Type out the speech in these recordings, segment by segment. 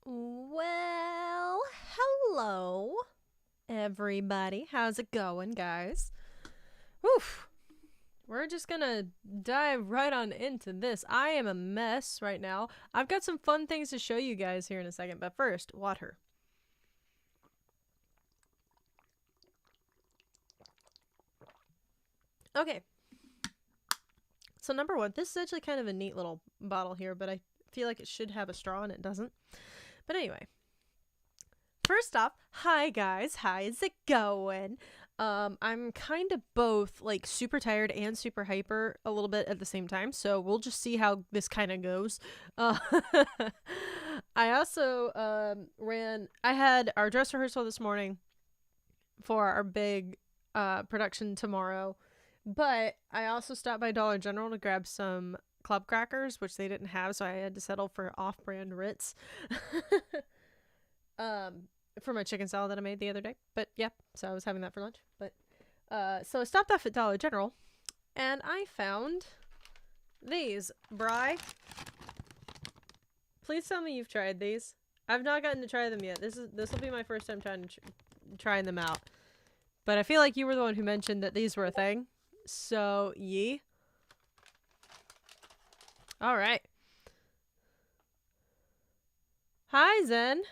Well, hello, everybody. How's it going, guys? Woof. We're just gonna dive right on into this. I am a mess right now. I've got some fun things to show you guys here in a second, but first, water. Okay. So number one, this is actually kind of a neat little bottle here, but I feel like it should have a straw and it doesn't. But anyway. First off, hi guys, how's it going? I'm kind of both like super tired and super hyper a little bit at the same time, so we'll just see how this kind of goes. I also I had our dress rehearsal this morning for our big production tomorrow, but I also stopped by Dollar General to grab some club crackers, which they didn't have, so I had to settle for off-brand Ritz. For my chicken salad that I made the other day. But yeah, so I was having that for lunch. But so I stopped off at Dollar General and I found these. Bri, please tell me you've tried these. I've not gotten to try them yet. This will be my first time trying them out. But I feel like you were the one who mentioned that these were a thing. So, yee. Alright. Hi, Zen.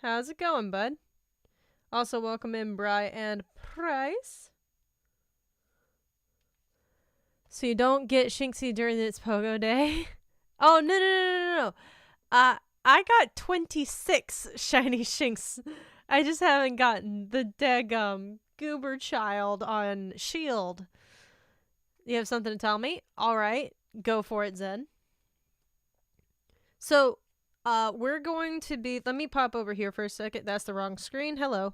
How's it going, bud? Also, welcome in Bri and Price. So you don't get Shinxy during its Pogo Day? Oh, no. I got 26 shiny Shinx. I just haven't gotten the daggum Goober Child on Shield. You have something to tell me? Alright, go for it, Zen. So, we're going to be... Let me pop over here for a second. That's the wrong screen. Hello.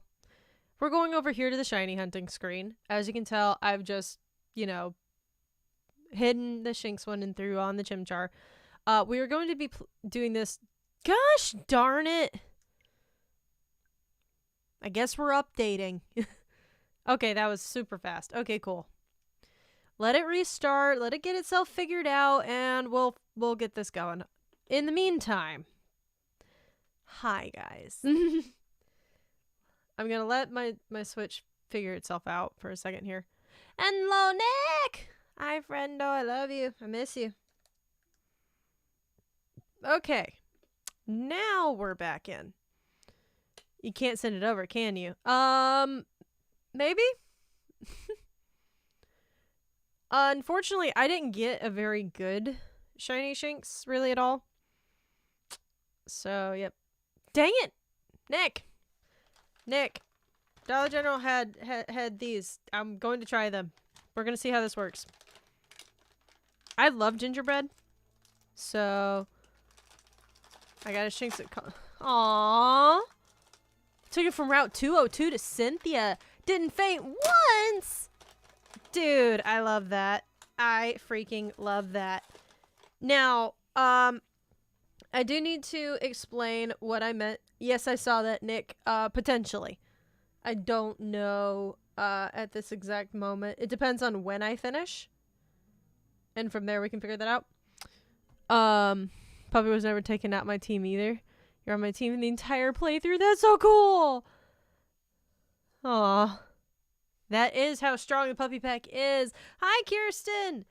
We're going over here to the shiny hunting screen. As you can tell, I've just, hidden the Shinx one and threw on the Chimchar. We are going to be doing this... Gosh darn it! I guess we're updating. Okay, that was super fast. Okay, cool. Let it restart. Let it get itself figured out, and we'll get this going. In the meantime... Hi, guys. I'm gonna let my Switch figure itself out for a second here. Hello, Nick! Hi, friendo. I love you. I miss you. Okay. Now we're back in. You can't send it over, can you? Maybe? Unfortunately, I didn't get a very good shiny Shinx, really, at all. So, yep. Dang it! Nick! Dollar General had these. I'm going to try them. We're going to see how this works. I love gingerbread. So, I got a Shinx at... Aww! Took it from Route 202 to Cynthia. Didn't faint once! Dude, I love that. I freaking love that. Now, I do need to explain what I meant. Yes, I saw that, Nick. Potentially. I don't know at this exact moment. It depends on when I finish. And from there we can figure that out. Puppy was never taken out my team either. You're on my team in the entire playthrough. That's so cool! Aw. That is how strong the puppy pack is. Hi, Kirsten!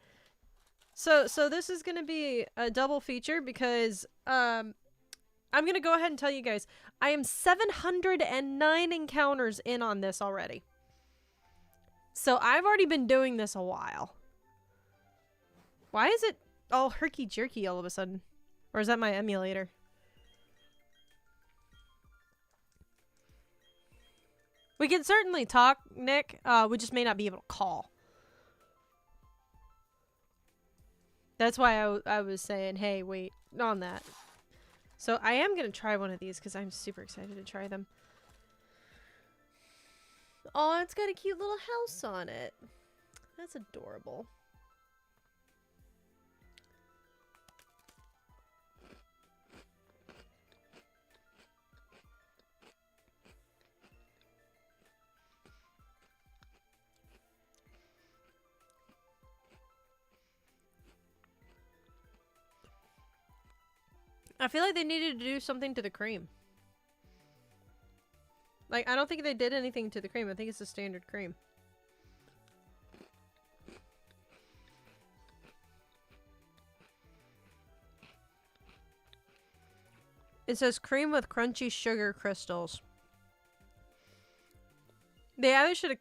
So this is going to be a double feature because I'm going to go ahead and tell you guys. I am 709 encounters in on this already. So I've already been doing this a while. Why is it all herky-jerky all of a sudden? Or is that my emulator? We can certainly talk, Nick. We just may not be able to call. That's why I was saying, hey, wait on that. So I am going to try one of these because I'm super excited to try them. Oh, it's got a cute little house on it. That's adorable. I feel like they needed to do something to the cream. Like, I don't think they did anything to the cream. I think it's a standard cream. It says cream with crunchy sugar crystals. They either should have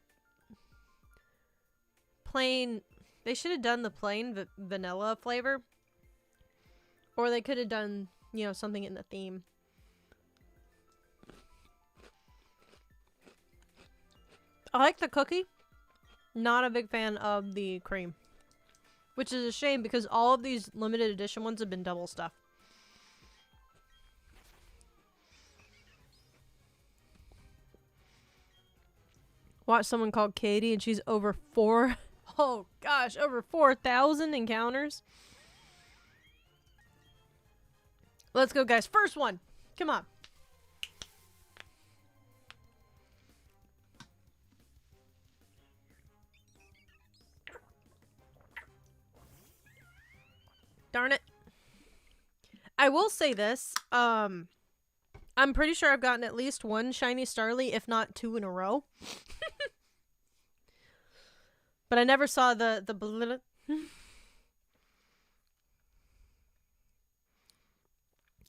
they should have done the plain vanilla flavor, or they could have done, you know, something in the theme. I like the cookie. Not a big fan of the cream, which is a shame because all of these limited edition ones have been double stuffed. Watch someone called Katie and she's over oh gosh, over 4,000 encounters. Let's go, guys. First one. Come on. Darn it. I will say this. I'm pretty sure I've gotten at least one shiny Starly, if not 2 in a row. But I never saw the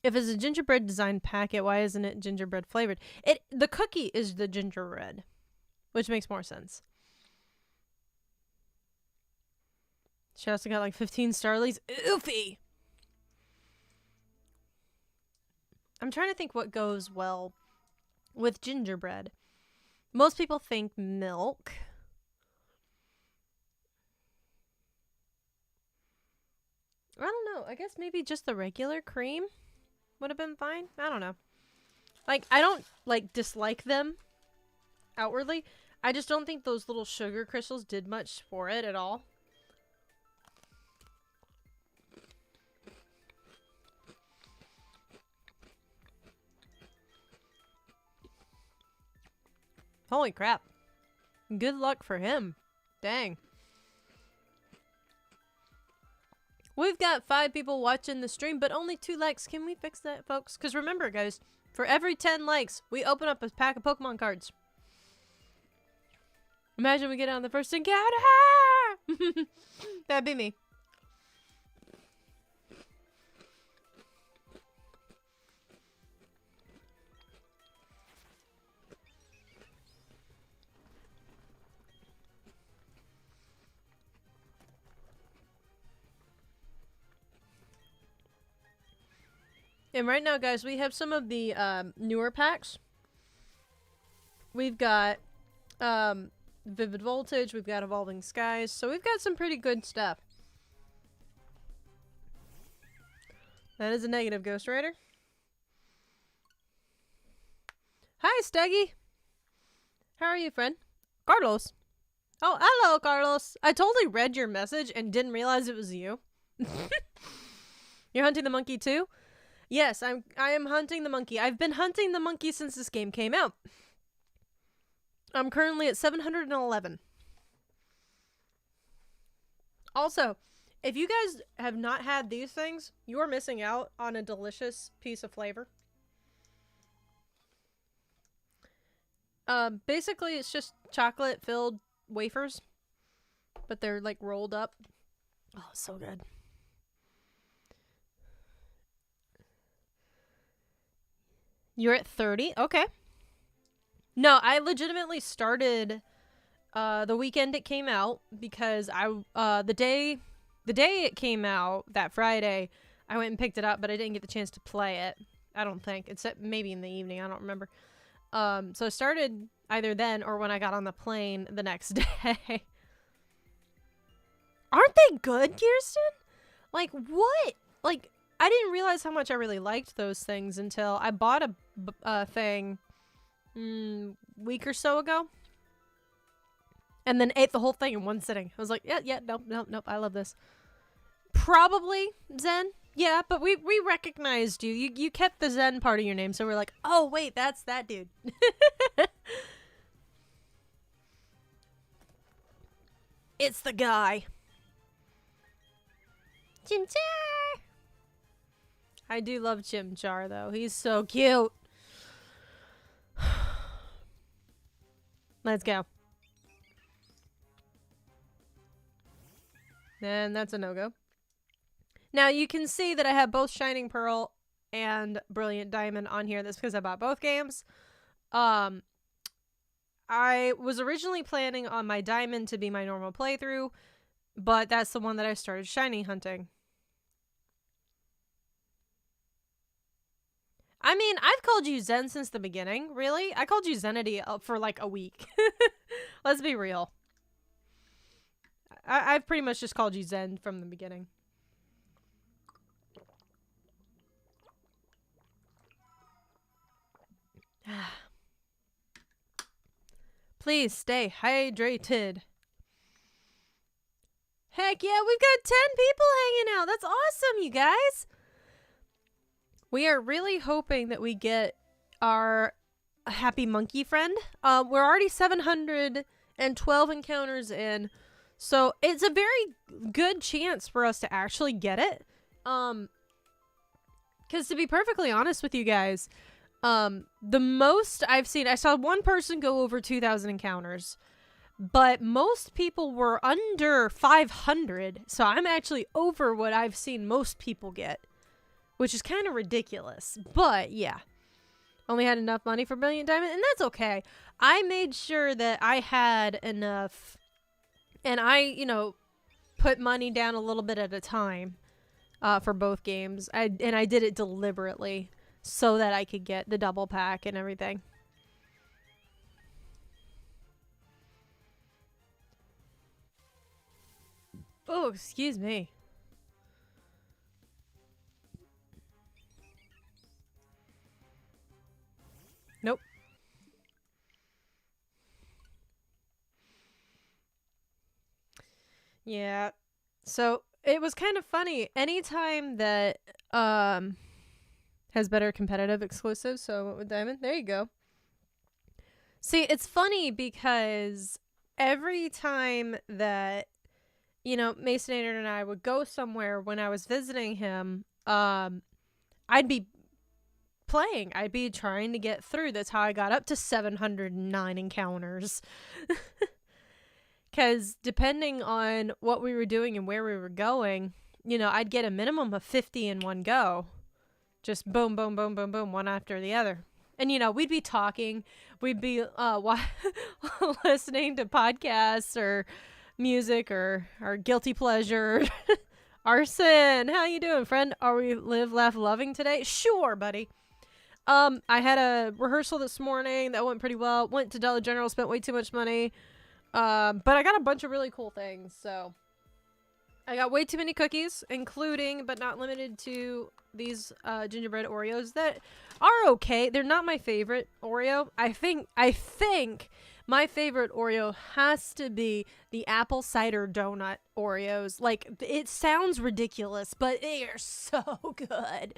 If it's a gingerbread design packet, why isn't it gingerbread flavored? The cookie is the gingerbread, which makes more sense. She also got like 15 Starlies. Oofy! I'm trying to think what goes well with gingerbread. Most people think milk. I don't know. I guess maybe just the regular cream would have been fine. I don't know. Like, I don't, like, dislike them outwardly. I just don't think those little sugar crystals did much for it at all. Holy crap. Good luck for him. Dang. We've got 5 people watching the stream, but only 2 likes. Can we fix that, folks? Because remember, guys, for every 10 likes, we open up a pack of Pokemon cards. Imagine we get on the first encounter! That'd be me. And right now, guys, we have some of the newer packs. We've got Vivid Voltage, we've got Evolving Skies, so we've got some pretty good stuff. That is a negative, Ghost Rider. Hi, Steggy. How are you, friend? Carlos. Oh, hello, Carlos. I totally read your message and didn't realize it was you. You're hunting the monkey too? Yes, I am hunting the monkey. I've been hunting the monkey since this game came out. I'm currently at 711. Also, if you guys have not had these things, you are missing out on a delicious piece of flavor. Basically, it's just chocolate-filled wafers, but they're like rolled up. Oh, so good. You're at 30? Okay. No, I legitimately started the weekend it came out because the day it came out, that Friday, I went and picked it up, but I didn't get the chance to play it. I don't think. Except maybe in the evening, I don't remember. So I started either then or when I got on the plane the next day. Aren't they good, Kirsten? Like, what? Like, I didn't realize how much I really liked those things until I bought a thing week or so ago. And then ate the whole thing in one sitting. I was like, yeah, nope, I love this. Probably Zen. Yeah, but we recognized you. You kept the Zen part of your name, so we're like, oh, wait, that's that dude. It's the guy. Chimchar! I do love Chimchar, though. He's so cute. Let's go. And that's a no-go. Now, you can see that I have both Shining Pearl and Brilliant Diamond on here. That's because I bought both games. I was originally planning on my Diamond to be my normal playthrough, but that's the one that I started shiny hunting. I mean, I've called you Zen since the beginning. Really? I called you Zenity for like a week. Let's be real. I've pretty much just called you Zen from the beginning. Please stay hydrated. Heck yeah, we've got 10 people hanging out. That's awesome, you guys. We are really hoping that we get our happy monkey friend. We're already 712 encounters in, so it's a very good chance for us to actually get it. Because to be perfectly honest with you guys, the most I've seen, I saw one person go over 2,000 encounters, but most people were under 500, so I'm actually over what I've seen most people get, which is kind of ridiculous. But yeah, only had enough money for Brilliant Diamond, and that's okay. I made sure that I had enough, and I, you know, put money down a little bit at a time for both games. I did it deliberately so that I could get the double pack and everything. Oh, excuse me. Nope. Yeah. So it was kind of funny. Anytime that has better competitive exclusives, so I went with Diamond. There you go. See, it's funny because every time that, you know, Masonator and I would go somewhere when I was visiting him, I'd be playing. I'd be trying to get through. That's how I got up to 709 encounters. Because depending on what we were doing and where we were going, you know, I'd get a minimum of 50 in one go. Just boom, boom, boom, boom, boom, one after the other. And, you know, we'd be talking. We'd be listening to podcasts or music or guilty pleasure. Arson, how you doing, friend? Are we live, laugh, loving today? Sure, buddy. I had a rehearsal this morning that went pretty well. Went to Dollar General, spent way too much money. But I got a bunch of really cool things, so I got way too many cookies, including but not limited to these gingerbread Oreos that are okay. They're not my favorite Oreo. I think my favorite Oreo has to be the apple cider donut Oreos. Like, it sounds ridiculous, but they are so good.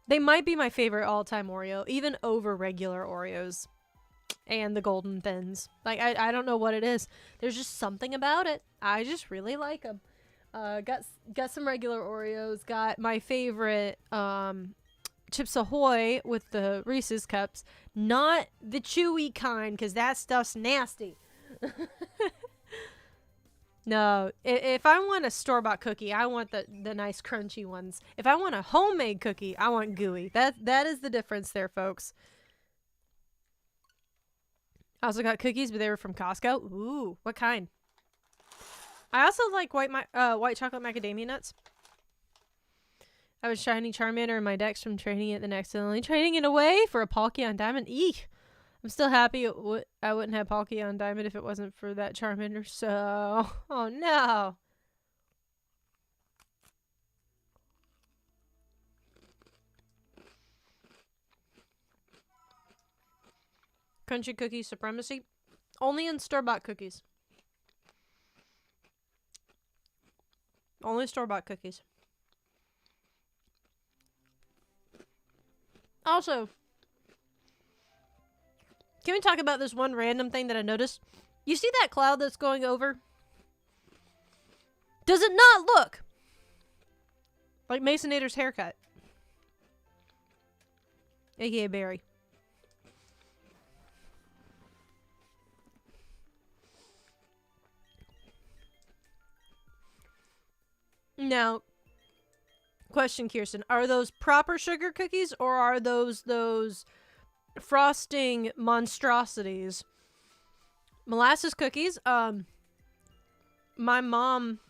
They might be my favorite all-time Oreo, even over regular Oreos. And the golden thins. Like, I don't know what it is. There's just something about it. I just really like them. Got some regular Oreos. Got my favorite Chips Ahoy with the Reese's cups. Not the chewy kind, because that stuff's nasty. No, if I want a store-bought cookie, I want the nice crunchy ones. If I want a homemade cookie, I want gooey. That is the difference there, folks. I also got cookies, but they were from Costco. Ooh, what kind? I also like white chocolate macadamia nuts. I was shiny Charmander in my decks from trading it, then accidentally trading it away for a Palkia on Diamond. Eek! I'm still happy I wouldn't have Palkia on Diamond if it wasn't for that Charmander, so... Oh no! Crunchy cookie supremacy. Only in store-bought cookies. Only store-bought cookies. Also, can we talk about this one random thing that I noticed? You see that cloud that's going over? Does it not look like Masonator's haircut? AKA Barry. Now, question, Kirsten. Are those proper sugar cookies or are those frosting monstrosities? Molasses cookies. My mom,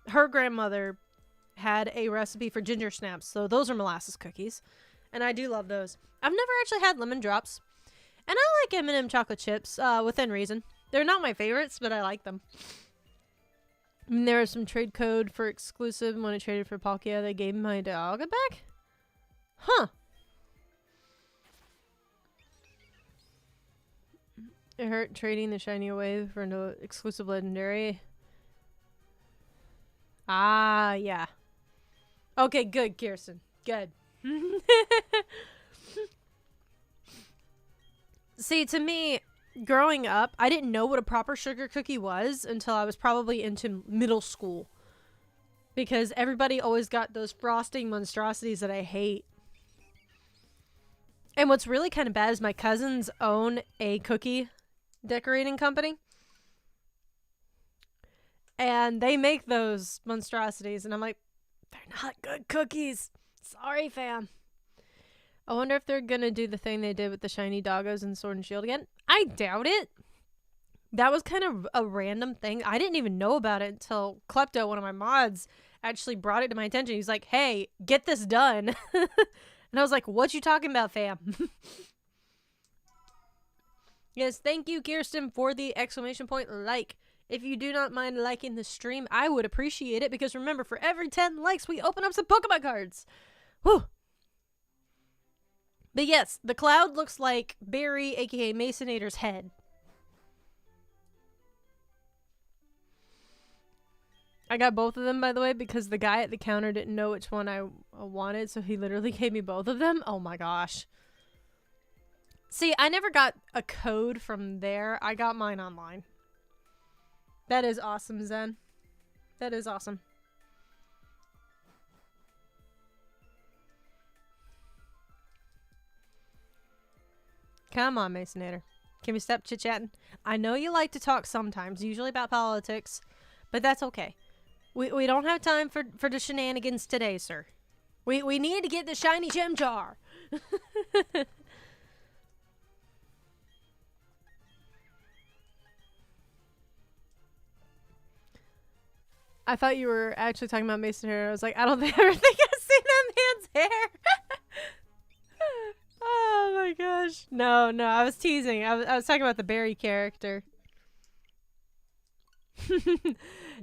her grandmother had a recipe for ginger snaps, so those are molasses cookies. And I do love those. I've never actually had lemon drops. And I like M&M chocolate chips, within reason. They're not my favorites, but I like them. And there was some trade code for exclusive. When I traded for Palkia, they gave my dog a back? Huh. It hurt trading the shiny away for no exclusive legendary. Ah, yeah. Okay, good, Kirsten. Good. See, to me, growing up, I didn't know what a proper sugar cookie was until I was probably into middle school. Because everybody always got those frosting monstrosities that I hate. And what's really kind of bad is my cousins own a cookie decorating company. And they make those monstrosities. And I'm like, they're not good cookies. Sorry, fam. I wonder if they're gonna do the thing they did with the shiny doggos in Sword and Shield again. I doubt it. That was kind of a random thing. I didn't even know about it until Klepto, one of my mods, actually brought it to my attention. He's like, hey, get this done. And I was like, what you talking about, fam? Yes, thank you, Kirsten, for the exclamation point like. If you do not mind liking the stream, I would appreciate it. Because remember, for every 10 likes, we open up some Pokemon cards. Whew. But yes, the cloud looks like Barry, aka Masonator's head. I got both of them, by the way, because the guy at the counter didn't know which one I wanted, so he literally gave me both of them. Oh my gosh. See, I never got a code from there. I got mine online. That is awesome, Zen. That is awesome. Come on, Masonator. Can we stop chit-chatting? I know you like to talk sometimes, usually about politics, but that's okay. We don't have time for the shenanigans today, sir. We need to get the shiny Chimchar. I thought you were actually talking about Mason hair. I was like, I don't think I've seen that man's hair. Oh my gosh. No, I was teasing. I was talking about the Barry character.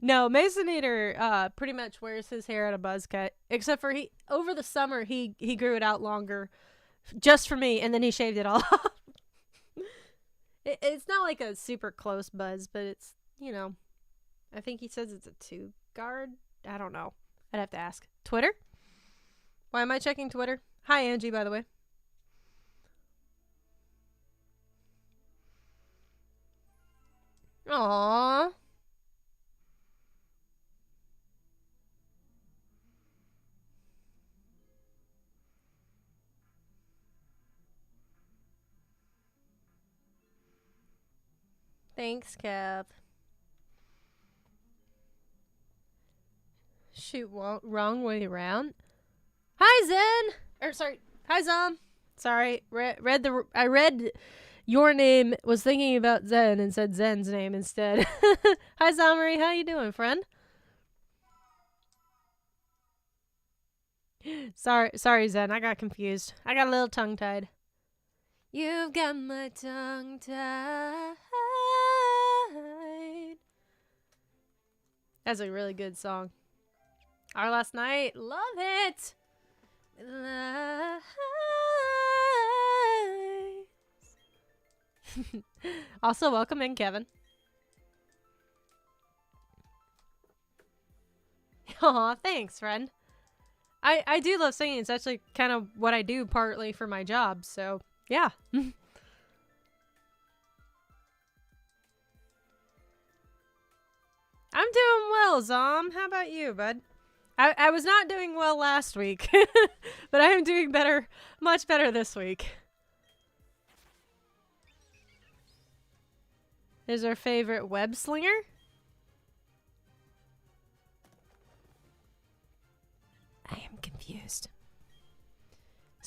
No, Masonator pretty much wears his hair at a buzz cut. Except for over the summer he grew it out longer just for me, and then he shaved it all off. It's not like a super close buzz, but it's, you know, I think he says it's a 2 guard. I don't know. I'd have to ask. Twitter? Why am I checking Twitter? Hi, Angie, by the way. Aww. Thanks, Cap. Shoot, wrong way around. Hi, Zen! Or, sorry. Hi, Zom. Sorry. I read your name, was thinking about Zen, and said Zen's name instead. Hi, Zomri. How you doing, friend? Sorry, Zen. I got confused. I got a little tongue-tied. You've got my tongue-tied. That's a really good song. Our Last Night. Love it. Also, welcome in, Kevin. Aw, thanks, friend. I do love singing. It's actually kind of what I do partly for my job, so yeah. I'm doing well, Zom. How about you, bud? I was not doing well last week, but I am doing better, much better this week. Is our favorite web slinger?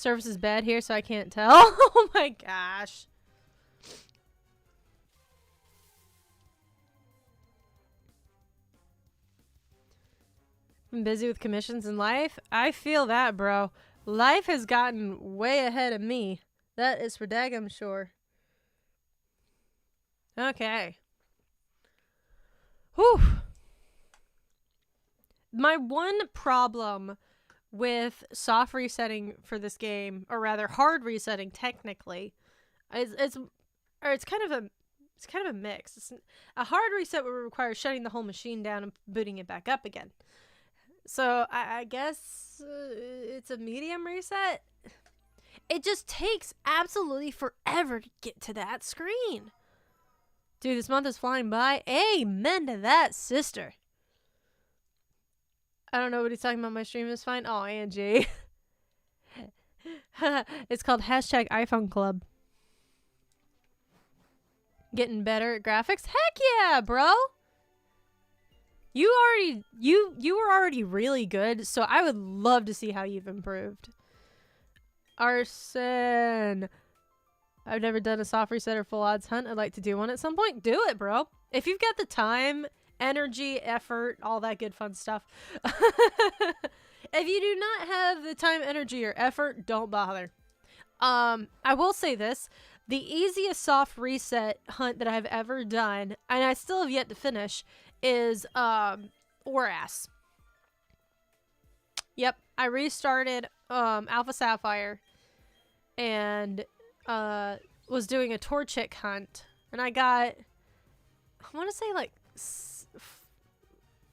Service is bad here, so I can't tell. Oh my gosh. I'm busy with commissions in life. I feel that, bro. Life has gotten way ahead of me. That is for daggum sure. Okay. Whew. My one problem with soft resetting for this game, or rather hard resetting technically, it's kind of a mix. A hard reset would require shutting the whole machine down and booting it back up again. So I guess it's a medium reset. It just takes absolutely forever to get to that screen. Dude, this month is flying by. Amen to that, sister. I don't know what he's talking about. My stream is fine. Oh, Angie. It's called #iPhone Club. Getting better at graphics? Heck yeah, bro. You were already really good, so I would love to see how you've improved. Arson. I've never done a soft reset or full odds hunt. I'd like to do one at some point. Do it, bro. If you've got the time, energy, effort, all that good fun stuff. If you do not have the time, energy, or effort, don't bother. I will say this. The easiest soft reset hunt that I've ever done, and I still have yet to finish, is Oras. Yep, I restarted Alpha Sapphire and was doing a Torchic hunt, and I got, I want to say like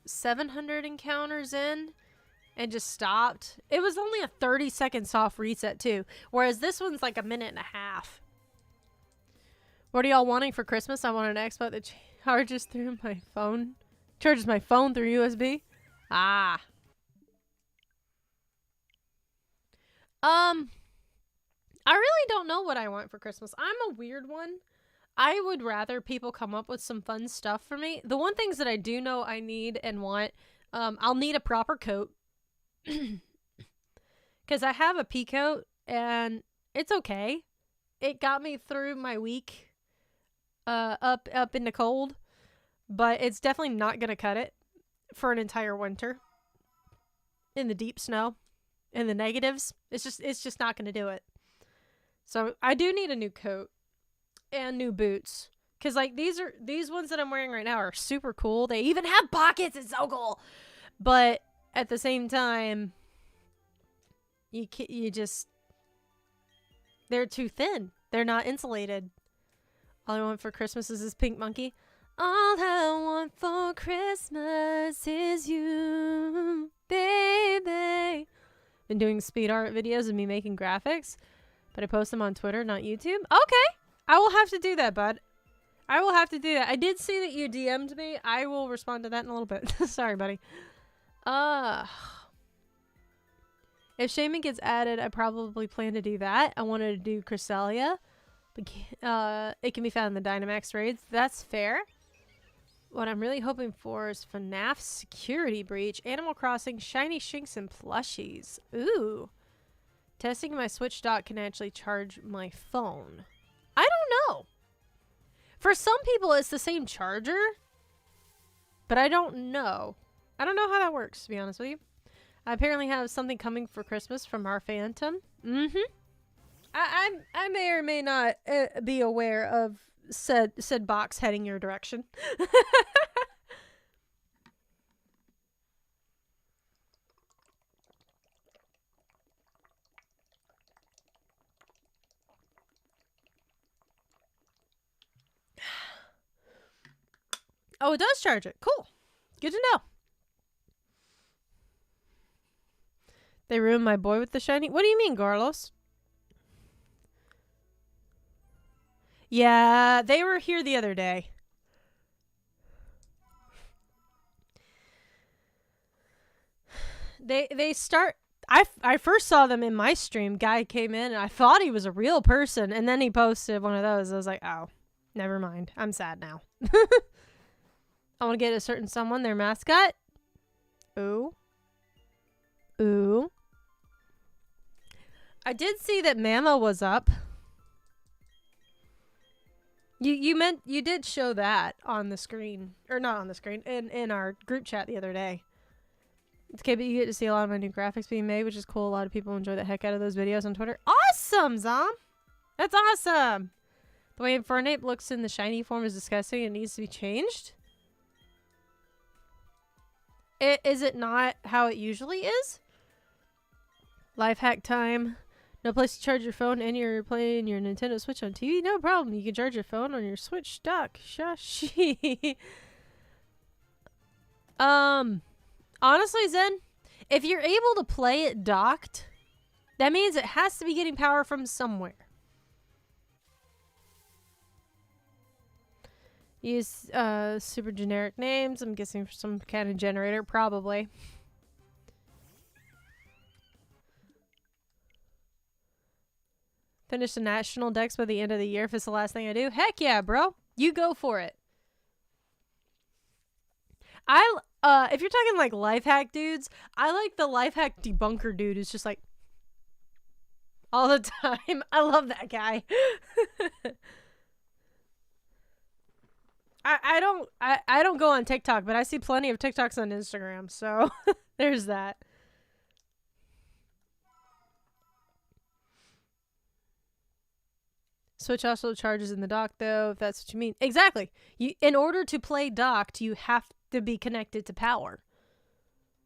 700 encounters in and just stopped. It was only a 30-second soft reset too, whereas this one's like a minute and a half. What are y'all wanting for Christmas? I want an Xbox that charges through my phone. Charges my phone through USB. Ah. I really don't know what I want for Christmas. I'm a weird one. I would rather people come up with some fun stuff for me. The one things that I do know I need and want, I'll need a proper coat. Because I have a pea coat and it's okay. It got me through my week up in the cold. But it's definitely not going to cut it for an entire winter. In the deep snow. In the negatives. It's just not going to do it. So I do need a new coat. And new boots. Because like these ones that I'm wearing right now are super cool. They even have pockets. It's so cool. But at the same time, you just, they're too thin. They're not insulated. All I want for Christmas is this pink monkey. All I want for Christmas is you, baby. Been doing speed art videos of me making graphics, but I post them on Twitter, not YouTube. Okay. I will have to do that, bud. I will have to do that. I did see that you DM'd me. I will respond to that in a little bit. Sorry, buddy. If Shaman gets added, I probably plan to do that. I wanted to do Cresselia. But, it can be found in the Dynamax raids. That's fair. What I'm really hoping for is FNAF Security Breach, Animal Crossing, Shiny Shinx, and Plushies. Ooh. Testing my Switch dock can actually charge my phone. I don't know. For some people, it's the same charger. But I don't know. I don't know how that works, to be honest with you. I apparently have something coming for Christmas from our Phantom. Mm-hmm. I may or may not be aware of said box heading your direction. Oh, it does charge it. Cool. Good to know. They ruined my boy with the shiny. What do you mean, Garlos? Yeah, they were here the other day. They start. I first saw them in my stream. Guy came in and I thought he was a real person, and then he posted one of those. I was like, oh, never mind. I'm sad now. I want to get a certain someone, their mascot. Ooh. Ooh. I did see that Mama was up. You did show that on the screen, or not on the screen, in our group chat the other day. It's okay, but you get to see a lot of my new graphics being made, which is cool. A lot of people enjoy the heck out of those videos on Twitter. Awesome, Zom! That's awesome! The way Infernape looks in the shiny form is disgusting. It needs to be changed. Is it not how it usually is? Life hack time. No place to charge your phone and you're playing your Nintendo Switch on TV? No problem. You can charge your phone on your Switch dock. Shashi. Honestly, Zen, if you're able to play it docked, that means it has to be getting power from somewhere. Use super generic names. I'm guessing for some kind of generator, probably. Finish the national decks by the end of the year if it's the last thing I do. Heck yeah, bro. You go for it. If you're talking like life hack dudes, I like the life hack debunker dude who's just like all the time. I love that guy. I don't go on TikTok, but I see plenty of TikToks on Instagram, so there's that. Switch also charges in the dock, though, if that's what you mean. Exactly. In order to play docked, you have to be connected to power.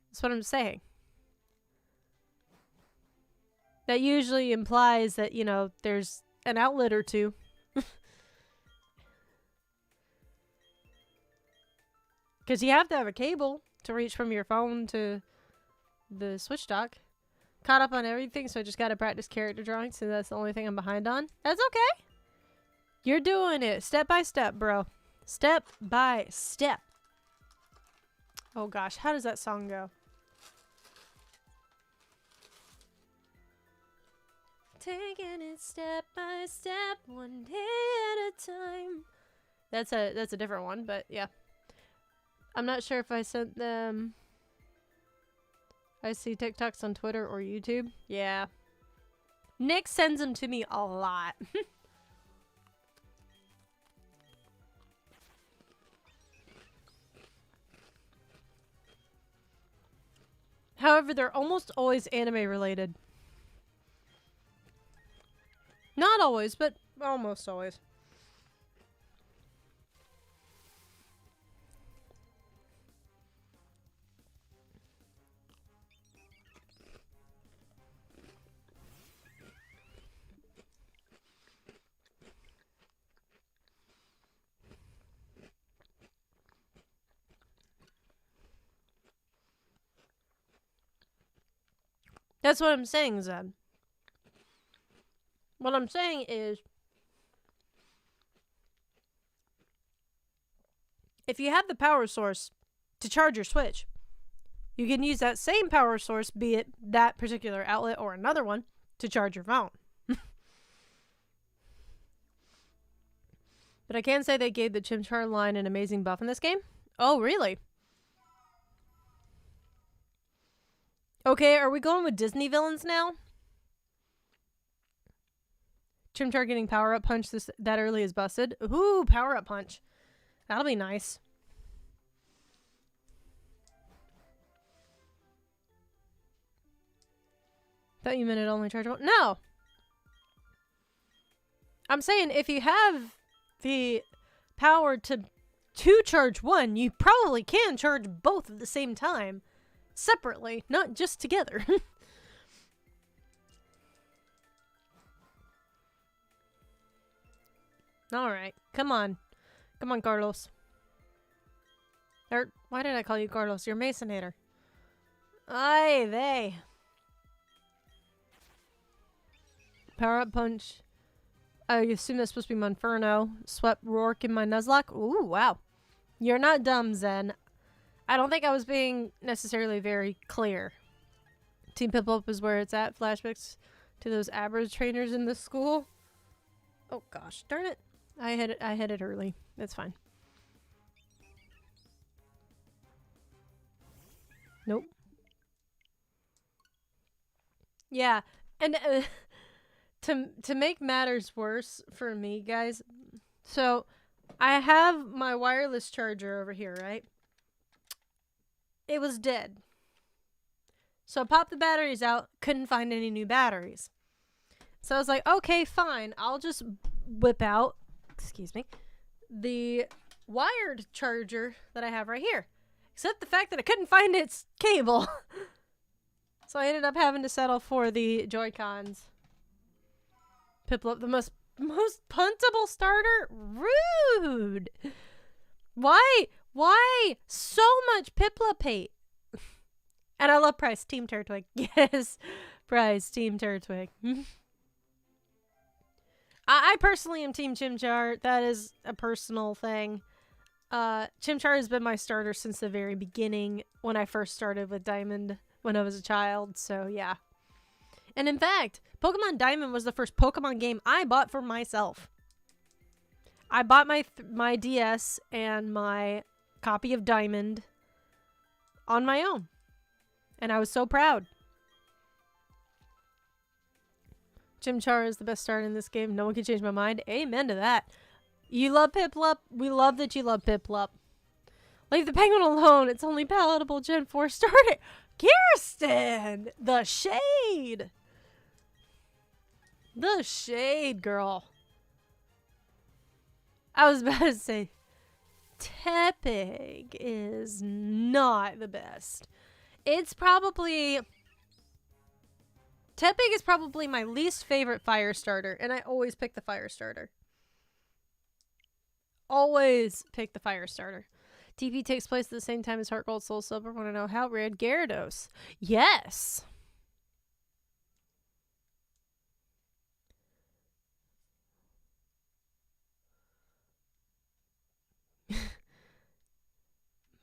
That's what I'm saying. That usually implies that, you know, there's an outlet or two. Because you have to have a cable to reach from your phone to the Switch dock. Caught up on everything, so I just got to practice character drawing, so that's the only thing I'm behind on. That's okay. You're doing it step by step, bro. Step by step. Oh gosh, how does that song go? Taking it step by step, one day at a time. That's a different one, but yeah. I'm not sure if I sent them. I see TikToks on Twitter or YouTube. Yeah. Nick sends them to me a lot. However, they're almost always anime related. Not always, but almost always. That's what I'm saying, Zed. What I'm saying is, if you have the power source to charge your Switch, you can use that same power source, be it that particular outlet or another one, to charge your phone. But I can say they gave the Chimchar line an amazing buff in this game. Oh, really? Okay, are we going with Disney villains now? Chimchar getting power-up punch that early is busted. Ooh, power-up punch. That'll be nice. Thought you meant it only charge one. No! I'm saying if you have the power to charge one, you probably can charge both at the same time. Separately, not just together. Alright, come on. Come on, Carlos. Or, why did I call you Carlos? You're Masonator. Aye, they. Power up punch. I assume that's supposed to be Monferno. Swept Rourke in my Nuzlocke. Ooh, wow. You're not dumb, Zen. I don't think I was being necessarily very clear. Team Pip-Up is where it's at. Flashbacks to those Abra trainers in the school. Oh gosh, darn it. I hit it early. That's fine. Nope. Yeah, and to make matters worse for me, guys. So I have my wireless charger over here, right? It was dead. So I popped the batteries out, couldn't find any new batteries. So I was like, okay, fine. I'll just whip out, excuse me, the wired charger that I have right here. Except the fact that I couldn't find its cable. So I ended up having to settle for the Joy-Cons. Piplup, the most puntable starter? Rude! Why so much Piplup hate? And I love Price, Team Turtwig. Yes, Price, Team Turtwig. I personally am Team Chimchar. That is a personal thing. Chimchar has been my starter since the very beginning when I first started with Diamond when I was a child, so yeah. And in fact, Pokemon Diamond was the first Pokemon game I bought for myself. I bought my DS and my copy of Diamond on my own. And I was so proud. Chimchar is the best starter in this game. No one can change my mind. Amen to that. You love Piplup? We love that you love Piplup. Leave the penguin alone. It's only palatable Gen 4 starter. Kirsten! The shade! The shade, girl. I was about to say, Tepig is not the best. It's probably... Tepig is probably my least favorite fire starter, and I always pick the fire starter. Always pick the fire starter. TP takes place at the same time as Heart Gold, Soul Silver. Want to know how rare? Gyarados. Yes!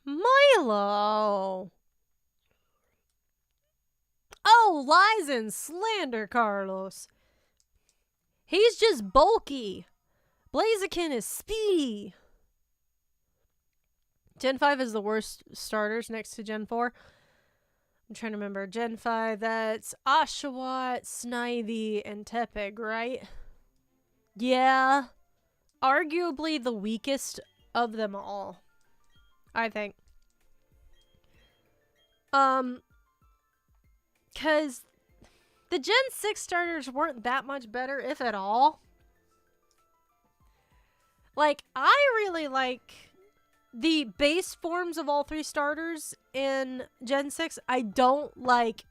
Milo! Oh, Lizen, slander Carlos. He's just bulky. Blaziken is speedy. Gen 5 is the worst starters next to Gen 4. I'm trying to remember. Gen 5, that's Oshawott, Snivy, and Tepig, right? Yeah. Arguably the weakest of them all, I think. Because the Gen 6 starters weren't that much better, if at all. Like, I really like the base forms of all three starters in Gen 6. I don't like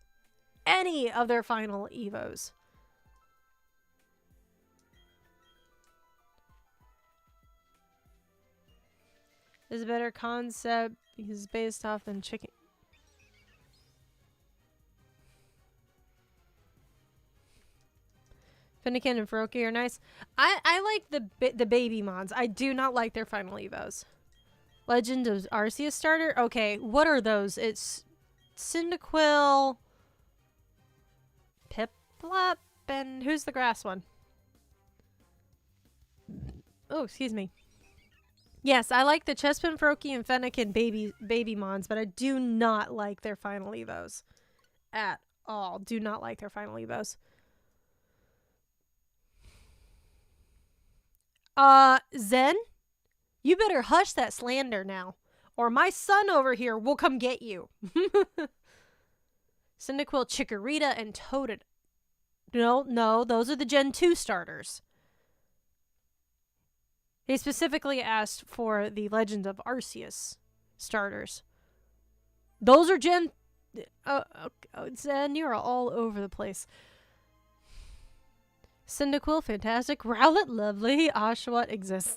any of their final evos. Is a better concept because it's based off than chicken. Fennekin and Feroki are nice. I like the baby mons. I do not like their final evos. Legend of Arceus starter? Okay, what are those? It's Cyndaquil, Piplup, and who's the grass one? Oh, excuse me. Yes, I like the Chespin, Feroki, and Fennekin baby mons, but I do not like their final evos. At all. Do not like their final evos. Zen? You better hush that slander now, or my son over here will come get you. Cyndaquil, Chikorita, and Toaded. No, those are the Gen 2 starters. He specifically asked for the Legend of Arceus starters. Those are Gen... Zen, you're all over the place. Cyndaquil, fantastic. Rowlet, lovely. Oshawott exists.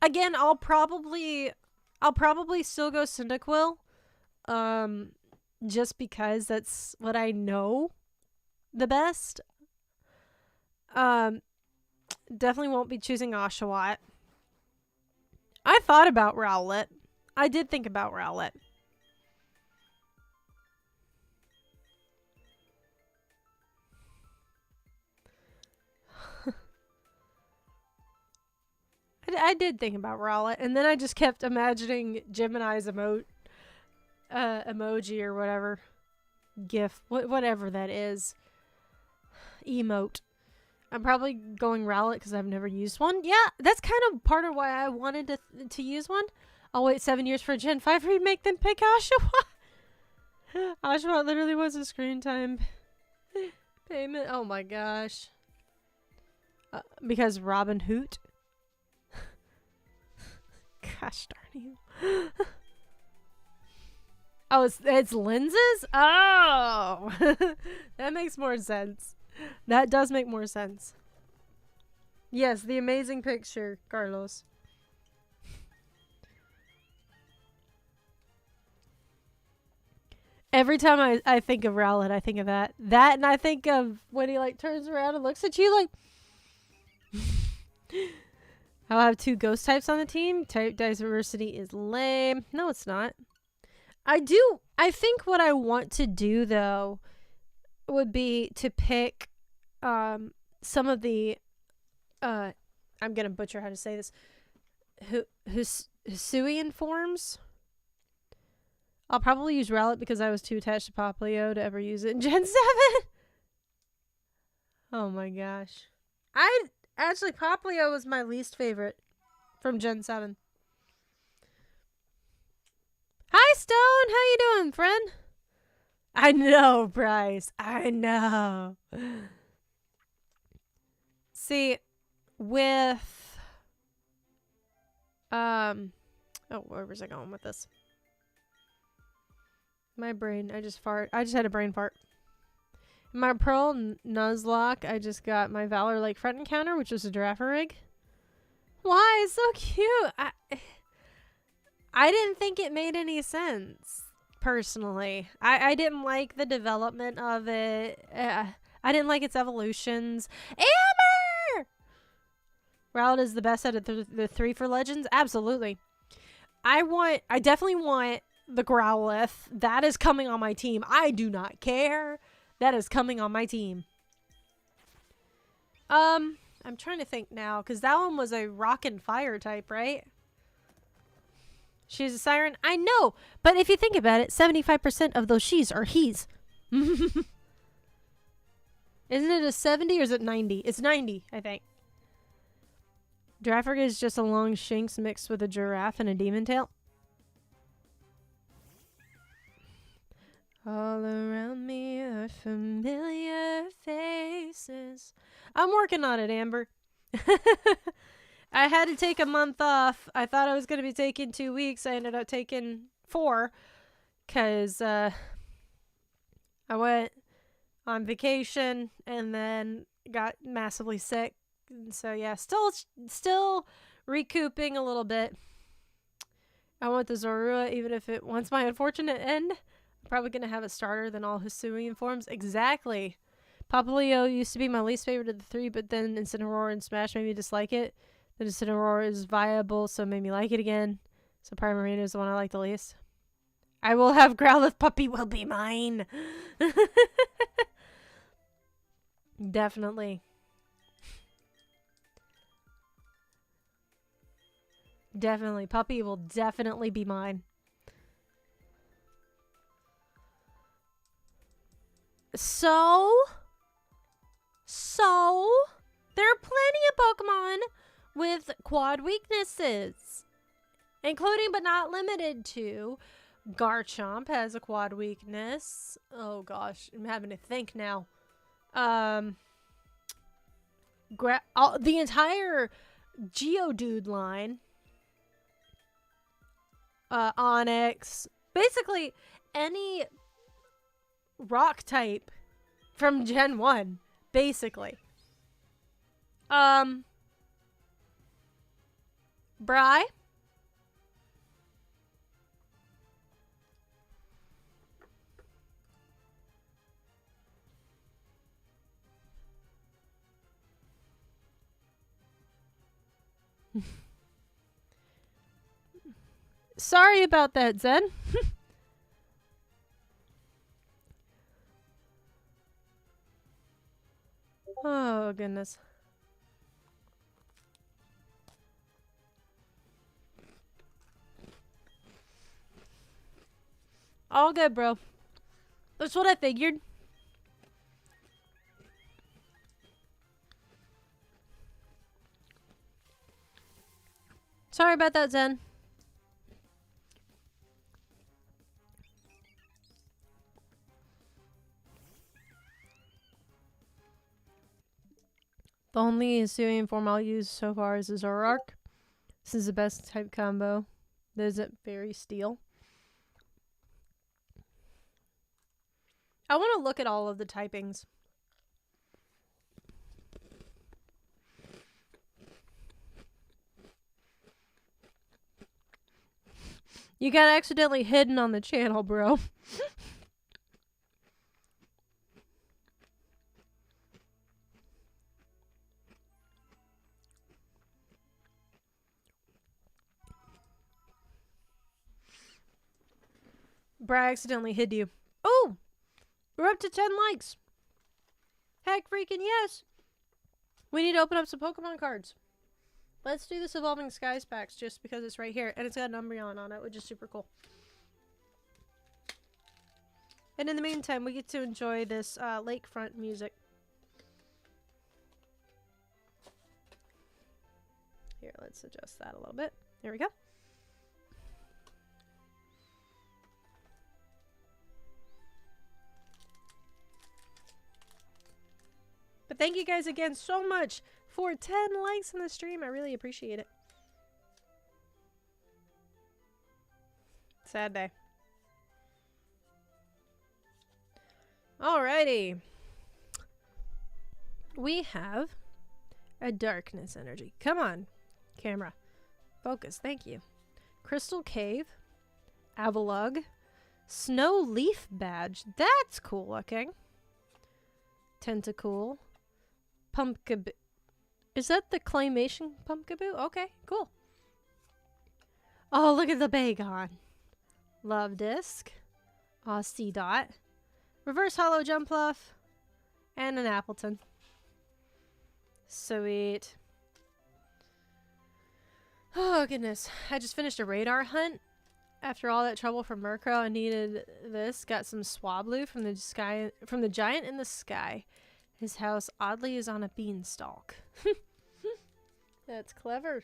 Again, I'll probably still go Cyndaquil. Just because that's what I know the best. Definitely won't be choosing Oshawott. I thought about Rowlet. I did think about Rowlet. I did think about Rowlet, and then I just kept imagining Gemini's emoji or whatever. GIF. Whatever that is. emote. I'm probably going Rowlet because I've never used one. Yeah, that's kind of part of why I wanted to use one. I'll wait 7 years for a Gen 5 remake, then pick Oshawott. Oshawott literally was a screen time payment. Oh my gosh. Because Robin Hoot. Gosh darn you. Oh, it's lenses? Oh! That makes more sense. That does make more sense. Yes, the amazing picture, Carlos. Every time I think of Rowlet, I think of that. That, and I think of when he, like, turns around and looks at you like... I'll have 2 ghost types on the team. Type diversity is lame. No, it's not. I think what I want to do, though, would be to pick some of the... I'm going to butcher how to say this. Hisuian forms. I'll probably use Rowlet because I was too attached to Popplio to ever use it in Gen 7. Oh my gosh. Actually, Popplio was my least favorite from Gen 7. Hi, Stone! How you doing, friend? I know, Bryce. I know. See, with... Oh, where was I going with this? My brain, I just had a brain fart. In my Pearl Nuzlocke, I just got my Valor Lake front encounter, which was a Girafarig. Why? It's so cute. I didn't think it made any sense, personally. I didn't like the development of it. I didn't like its evolutions. Amber! Rowlet is the best out of the 3 for Legends? Absolutely. I definitely want the Growlithe. That is coming on my team. I do not care. That is coming on my team. I'm trying to think now, because that one was a rock and fire type, right? She's a siren. I know, but if you think about it, 75% of those she's are he's. Isn't it a 70 or is it 90? It's 90, I think. Girafarig is just a long Shinx mixed with a giraffe and a demon tail. All around me are familiar faces. I'm working on it, Amber. I had to take a month off. I thought I was going to be taking 2 weeks. I ended up taking 4 because I went on vacation and then got massively sick. And so yeah, still recouping a little bit. I want the Zorua, even if it wants my unfortunate end. I'm probably going to have a starter than all Hisuian forms. Exactly. Popplio used to be my least favorite of the 3, but then Incineroar and Smash made me dislike it. The Incineroar is viable, so it made me like it again. So Primarina is the one I like the least. I will have Growlithe. Puppy will be mine. Definitely. Definitely. Puppy will definitely be mine. So, there are plenty of Pokemon with quad weaknesses, including but not limited to Garchomp has a quad weakness. Oh gosh, I'm having to think now. The entire Geodude line, Onix, basically any rock type from Gen 1, basically. Bri? Sorry about that, Zen. Oh, goodness. All good, bro. That's what I figured. Sorry about that, Zen. The only Hisuian form I'll use so far is the Zoroark. This is the best type combo. That isn't very steel. I want to look at all of the typings. You got accidentally hidden on the channel, bro. Bro, I accidentally hid you. Oh! We're up to 10 likes. Heck freaking yes. We need to open up some Pokemon cards. Let's do this Evolving Skies packs just because it's right here. And it's got an Umbreon on it, which is super cool. And in the meantime, we get to enjoy this lakefront music. Here, let's adjust that a little bit. There we go. But thank you guys again so much for 10 likes on the stream. I really appreciate it. Sad day. Alrighty. We have a darkness energy. Come on, camera. Focus. Thank you. Crystal Cave. Avalugg. Snow Leaf Badge. That's cool looking. Tentacool. Pumpkaboo. Is that the claymation Pumpkaboo? Okay, cool. Oh, look at the Bagon. Love Disc. Dot. Reverse Hollow Jumpluff. And an Appleton. Sweet. Oh, goodness. I just finished a radar hunt. After all that trouble from Murkrow, I needed this. Got some Swablu from the giant in the sky. His house oddly is on a beanstalk. That's clever.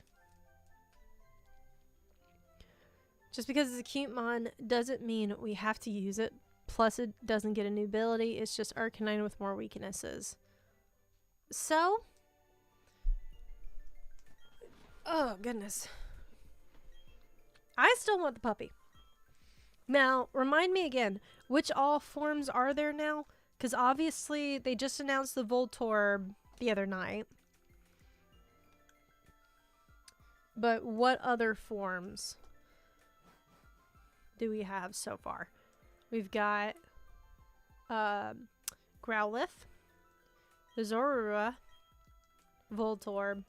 Just because it's a cute mon doesn't mean we have to use it. Plus it doesn't get a new ability. It's just Arcanine with more weaknesses. So. Oh, goodness. I still want the puppy. Now, remind me again, which all forms are there now? Because obviously they just announced the Voltorb the other night. But what other forms do we have so far? We've got Growlithe, Zorua, Voltorb.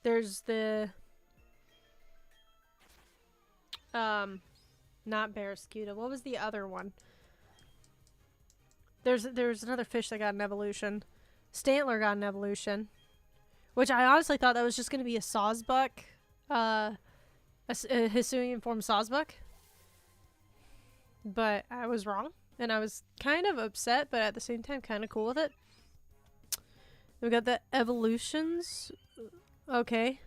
There's the not Barraskewda. What was the other one? There's another fish that got an evolution. Stantler got an evolution. Which I honestly thought that was just going to be a Sawsbuck. A Hisuian form Sawsbuck. But I was wrong. And I was kind of upset, but at the same time kind of cool with it. We got the evolutions. Okay.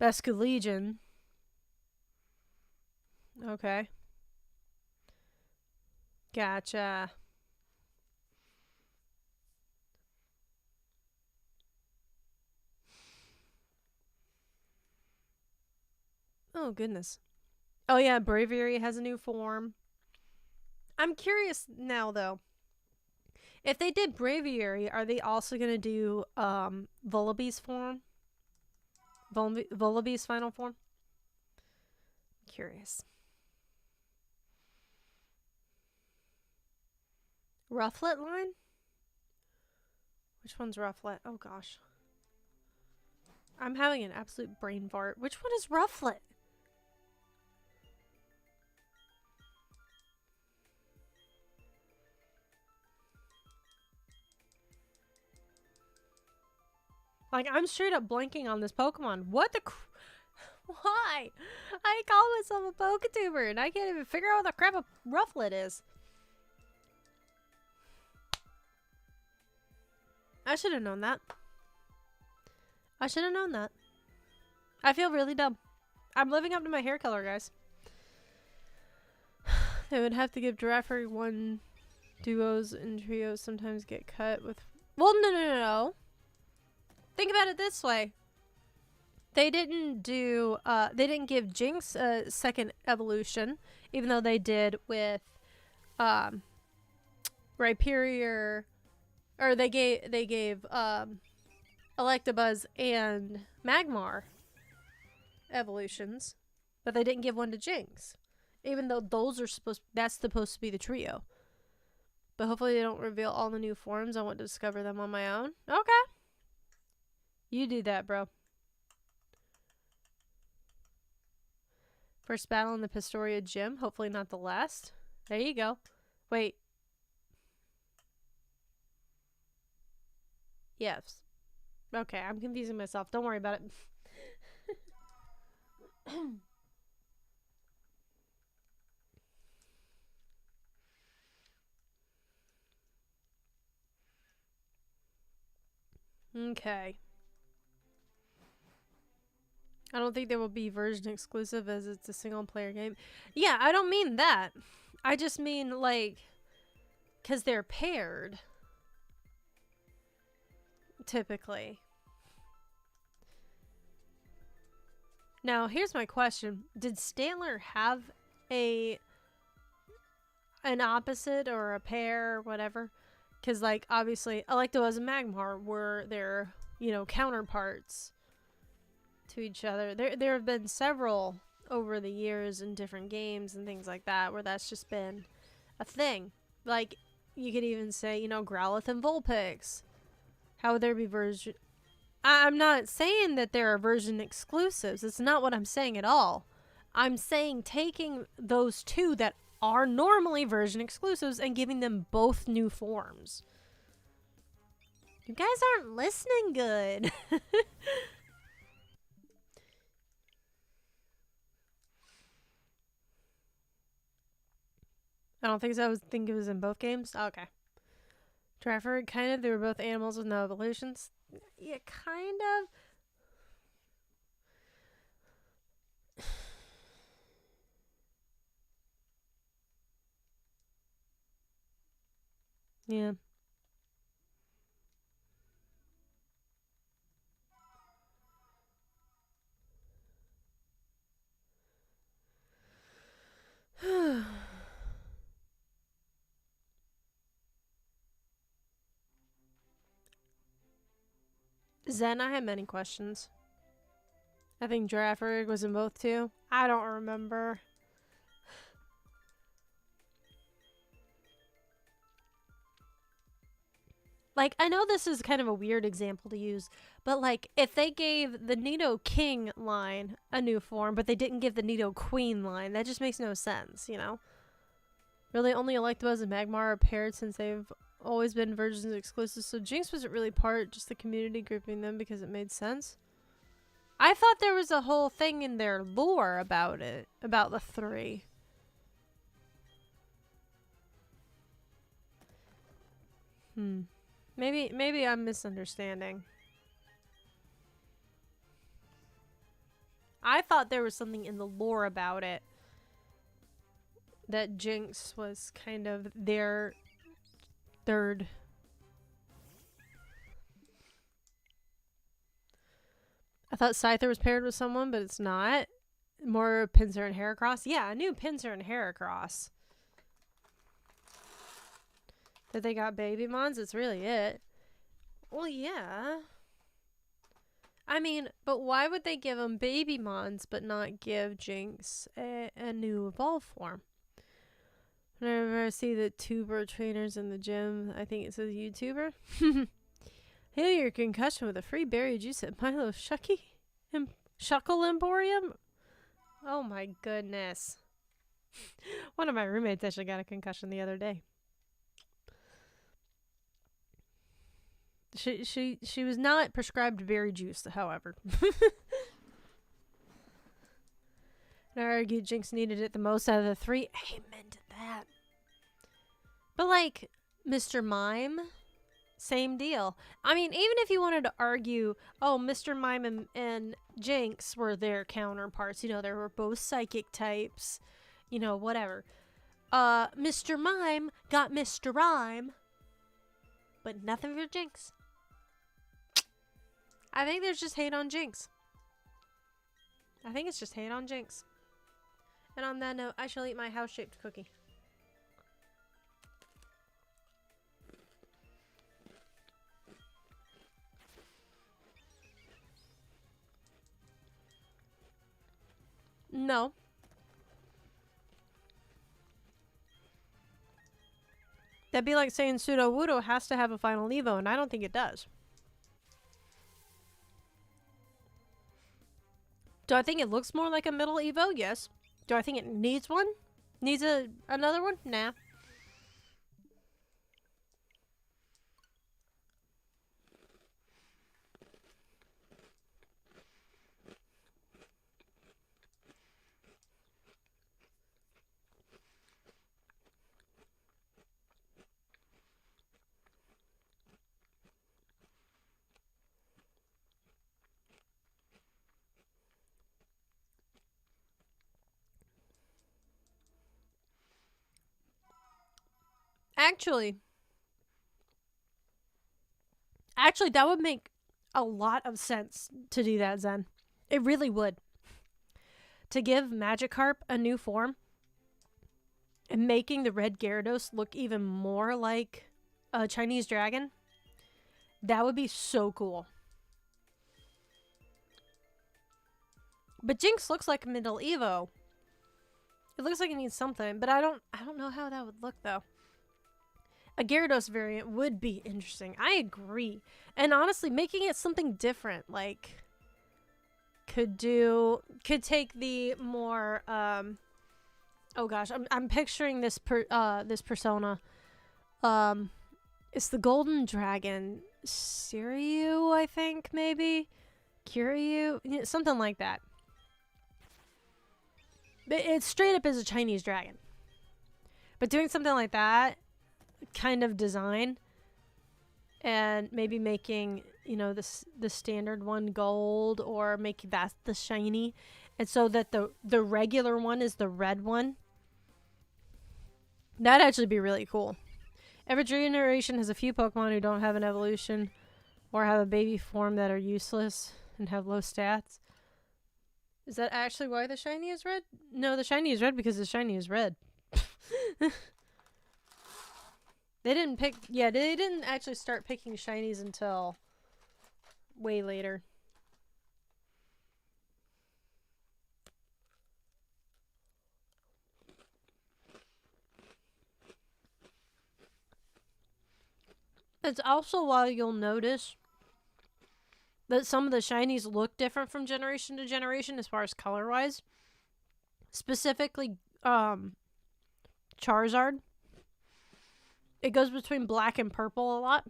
Basculegion. Okay. Gotcha. Oh, goodness. Oh, yeah, Braviary has a new form. I'm curious now, though. If they did Braviary, are they also going to do Vullaby's form? Vullaby's final form? Curious. Rufflet line? Which one's Rufflet? Oh, gosh. I'm having an absolute brain fart. Which one is Rufflet? Like, I'm straight up blanking on this Pokemon. What the why? I call myself a Poketuber and I can't even figure out what the crap a Rufflet is. I should have known that. I should have known that. I feel really dumb. I'm living up to my hair color, guys. They would have to give Giraffe one. Duos and trios sometimes get cut with... Well, no. Think about it this way. They didn't do... they didn't give Jynx a second evolution, even though they did with... Rhyperior... Or they gave Electabuzz and Magmar evolutions, but they didn't give one to Jynx, even though those are that's supposed to be the trio. But hopefully they don't reveal all the new forms. I want to discover them on my own. Okay, you do that, bro. First battle in the Pistoria gym. Hopefully not the last. There you go. Wait. Yes. Okay, I'm confusing myself. Don't worry about it. Okay. I don't think there will be version exclusive as it's a single player game. Yeah, I don't mean that. I just mean like, because they're paired. Typically. Now, here's my question. Did Stantler have an opposite or a pair or whatever? Because, like, obviously, Electabuzz and Magmar were their, you know, counterparts to each other. There have been several over the years in different games and things like that where that's just been a thing. Like, you could even say, you know, Growlithe and Vulpix. How would there be version... I'm not saying that there are version exclusives. It's not what I'm saying at all. I'm saying taking those two that are normally version exclusives and giving them both new forms. You guys aren't listening good. I don't think so. I think it was in both games. Okay. Trafford, kind of. They were both animals with no evolutions. Yeah, kind of. Yeah. Zen, I had many questions. I think Giraffe was in both too. I don't remember. Like, I know this is kind of a weird example to use, but like, if they gave the Nidoking line a new form, but they didn't give the Nidoqueen line, that just makes no sense, you know? Really, only Electabuzz and Magmar are paired since they've always been versions exclusive, so Jynx wasn't really part, just the community grouping them because it made sense. I thought there was a whole thing in their lore about it, about the three. Maybe I'm misunderstanding. I thought there was something in the lore about it. That Jynx was kind of their third. I thought Scyther was paired with someone, but it's not. More Pinsir and Heracross. Yeah, I knew Pinsir and Heracross. That they got baby mons, that's really it. Well, yeah. I mean, but why would they give them baby mons but not give Jynx a new evolve form? Whenever I see the tuber trainers in the gym, I think it says YouTuber. Heal your concussion with a free berry juice at Milo Shuckle Emporium? Oh my goodness. One of my roommates actually got a concussion the other day. She was not prescribed berry juice, however. And I argued Jynx needed it the most out of the three. Amen to that. But like, Mr. Mime Same deal. I mean, even if you wanted to argue, oh, Mr. Mime and Jinx were their counterparts, you know, they were both psychic types, you know, whatever. Mr. Mime got Mr. Rhyme, but nothing for Jinx. I think there's just hate on Jinx. I think it's just hate on Jinx. And on that note, I shall eat my house-shaped cookie. No. That'd be like saying Sudowoodo has to have a final Evo, and I don't think it does. Do I think it looks more like a middle Evo? Yes. Do I think it needs one? Needs another one? Nah. Actually, that would make a lot of sense to do that, Zen. It really would. To give Magikarp a new form and making the red Gyarados look even more like a Chinese dragon, that would be so cool. But Jinx looks like a middle Evo. It looks like it needs something, but I don't know how that would look though. A Gyarados variant would be interesting. I agree. And honestly, making it something different, like could take the more oh gosh, I'm picturing this this persona. It's the Golden Dragon, Siryu, I think, maybe Kiryu, something like that. But it straight up is a Chinese dragon. But doing something like that kind of design and maybe making, you know, the standard one gold, or make that the shiny, and so that the regular one is the red one, that'd actually be really cool. Every generation has a few Pokemon who don't have an evolution or have a baby form that are useless and have low stats. Is that actually why the shiny is red? No, the shiny is red because the shiny is red. They didn't actually start picking shinies until way later. It's also why you'll notice that some of the shinies look different from generation to generation as far as color-wise. Specifically, Charizard. It goes between black and purple a lot.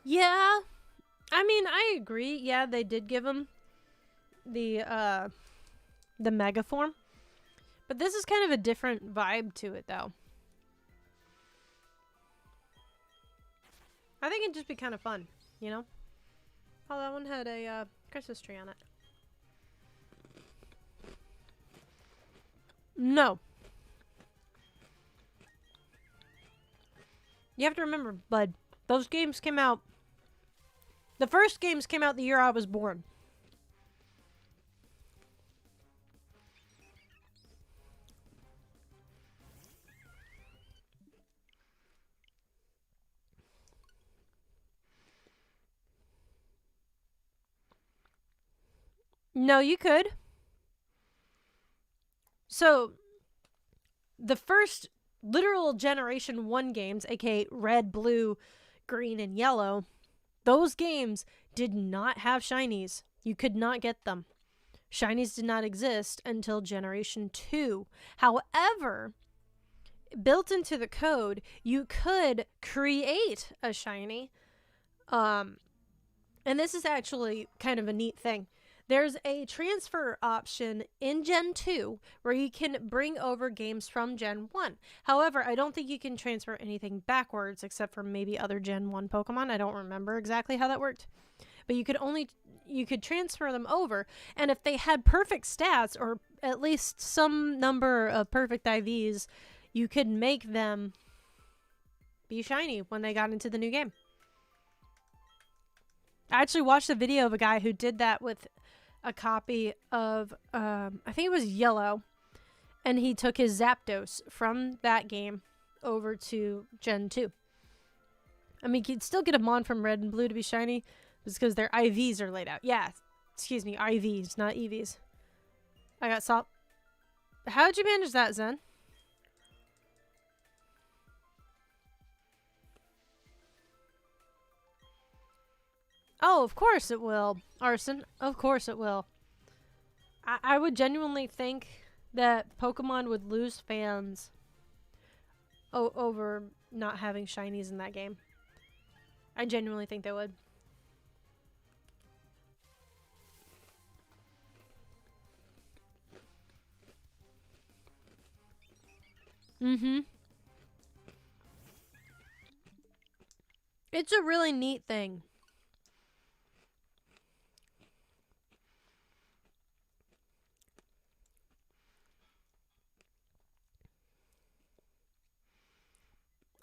Yeah. I mean, I agree. Yeah, they did give him the mega form. But this is kind of a different vibe to it, though. I think it'd just be kind of fun, you know? Oh, that one had a Christmas tree on it. No. You have to remember, bud, those games came out... The first games came out the year I was born. No, you could. So, the first literal Generation 1 games, aka red, blue, green, and yellow, those games did not have shinies. You could not get them. Shinies did not exist until Generation 2. However, built into the code, you could create a shiny. And this is actually kind of a neat thing. There's a transfer option in Gen 2 where you can bring over games from Gen 1. However, I don't think you can transfer anything backwards except for maybe other Gen 1 Pokemon. I don't remember exactly how that worked. But you could transfer them over, and if they had perfect stats or at least some number of perfect IVs, you could make them be shiny when they got into the new game. I actually watched a video of a guy who did that with a copy of, I think it was Yellow, and he took his Zapdos from that game over to Gen 2. I mean, you'd still get a Mon from Red and Blue to be shiny, just because their IVs are laid out. Yeah, excuse me, IVs, not EVs. I got salt. How'd you manage that, Zen? Oh, of course it will, Arson. Of course it will. I would genuinely think that Pokemon would lose fans over not having shinies in that game. I genuinely think they would. Mm-hmm. It's a really neat thing.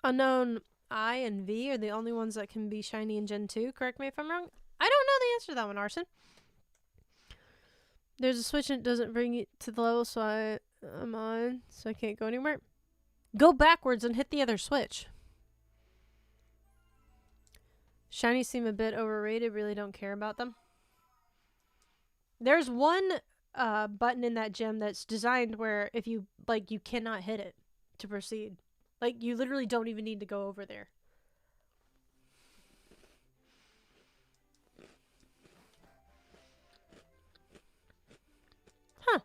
Unknown I and V are the only ones that can be shiny in Gen 2. Correct me if I'm wrong. I don't know the answer to that one, Arson. There's a switch and it doesn't bring you to the level, so I'm on, so I can't go anywhere. Go backwards and hit the other switch. Shinies seem a bit overrated. Really don't care about them. There's one button in that gym that's designed where if you, like, you cannot hit it to proceed. Like, you literally don't even need to go over there. Huh.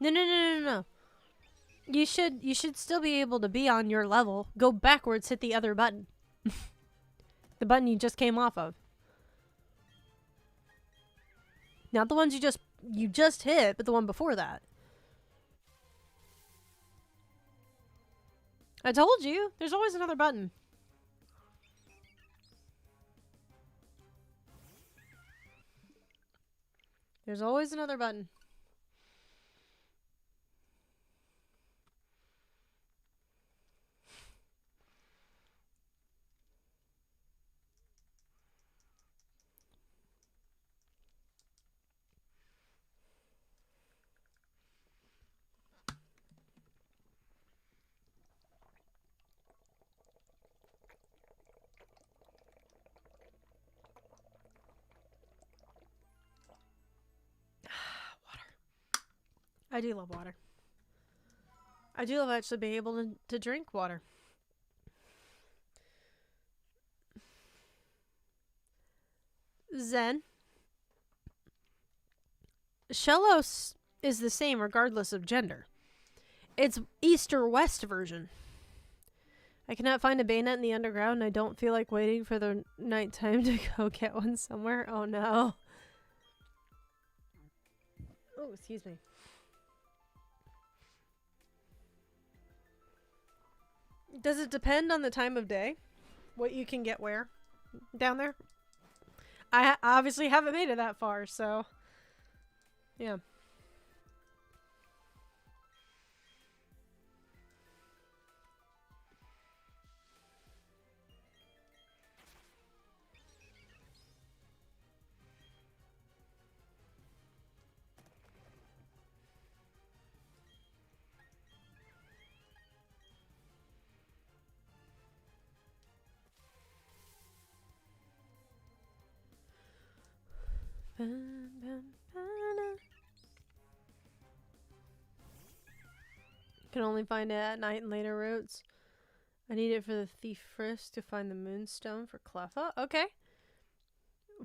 No. You should still be able to be on your level. Go backwards, hit the other button. The button you just came off of. Not the ones you just hit, but the one before that. I told you, there's always another button. There's always another button. I do love water. I do love actually being able to drink water. Zen. Shellos is the same regardless of gender. It's East or West version. I cannot find a bayonet in the underground and I don't feel like waiting for the nighttime to go get one somewhere. Oh no. Oh, excuse me. Does it depend on the time of day? What you can get where? Down there? I obviously haven't made it that far, so... Yeah. Can only find it at night and later routes. I need it for the thief frisk to find the moonstone for Cleffa. Okay.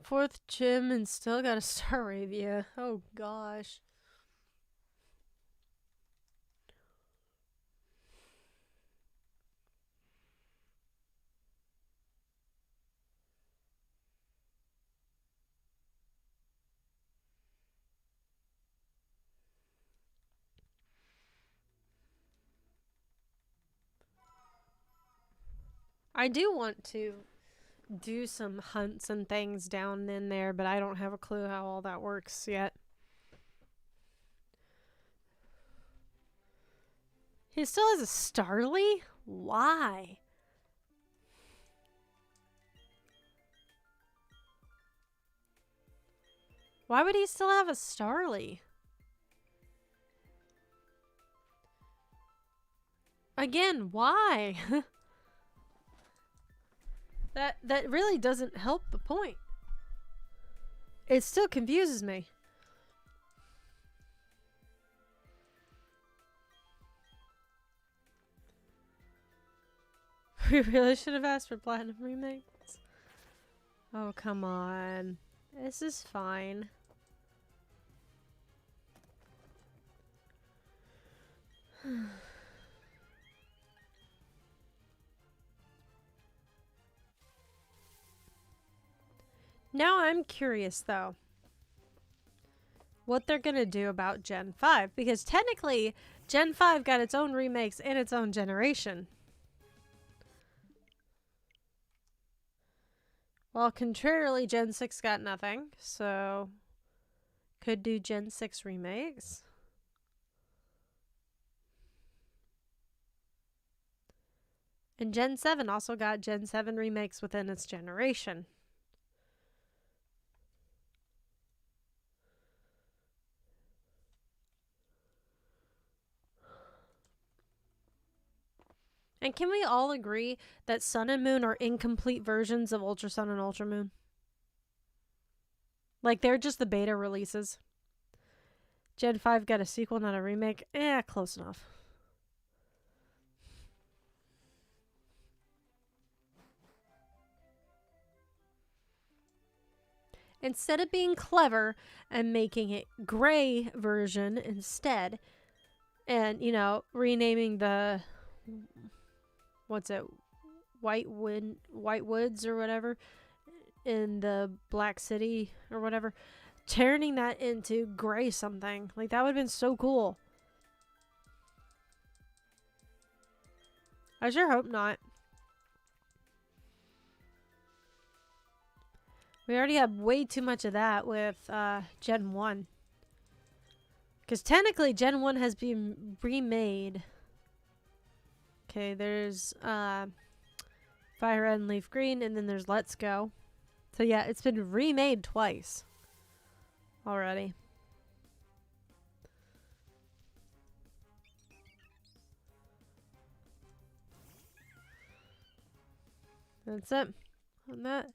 4th gym and still got a star Arabia. Oh gosh. I do want to do some hunts and things down in there, but I don't have a clue how all that works yet. He still has a Starly? Why? Why would he still have a Starly? Again, why? That really doesn't help the point. It still confuses me. We really should have asked for platinum remakes. Oh, come on. This is fine. Now I'm curious, though, what they're going to do about Gen 5. Because technically, Gen 5 got its own remakes and its own generation. While contrarily, Gen 6 got nothing. So, could do Gen 6 remakes. And Gen 7 also got Gen 7 remakes within its generation. And can we all agree that Sun and Moon are incomplete versions of Ultra Sun and Ultra Moon? Like, they're just the beta releases. Gen 5 got a sequel, not a remake. Close enough. Instead of being clever and making it gray version instead, and, you know, renaming the... what's it, White Woods or whatever in the Black City or whatever, turning that into gray something. Like, that would have been so cool. I sure hope not. We already have way too much of that with Gen 1. Because technically Gen 1 has been remade. Okay, there's Fire Red and Leaf Green, and then there's Let's Go. So yeah, it's been remade twice already. That's it on that.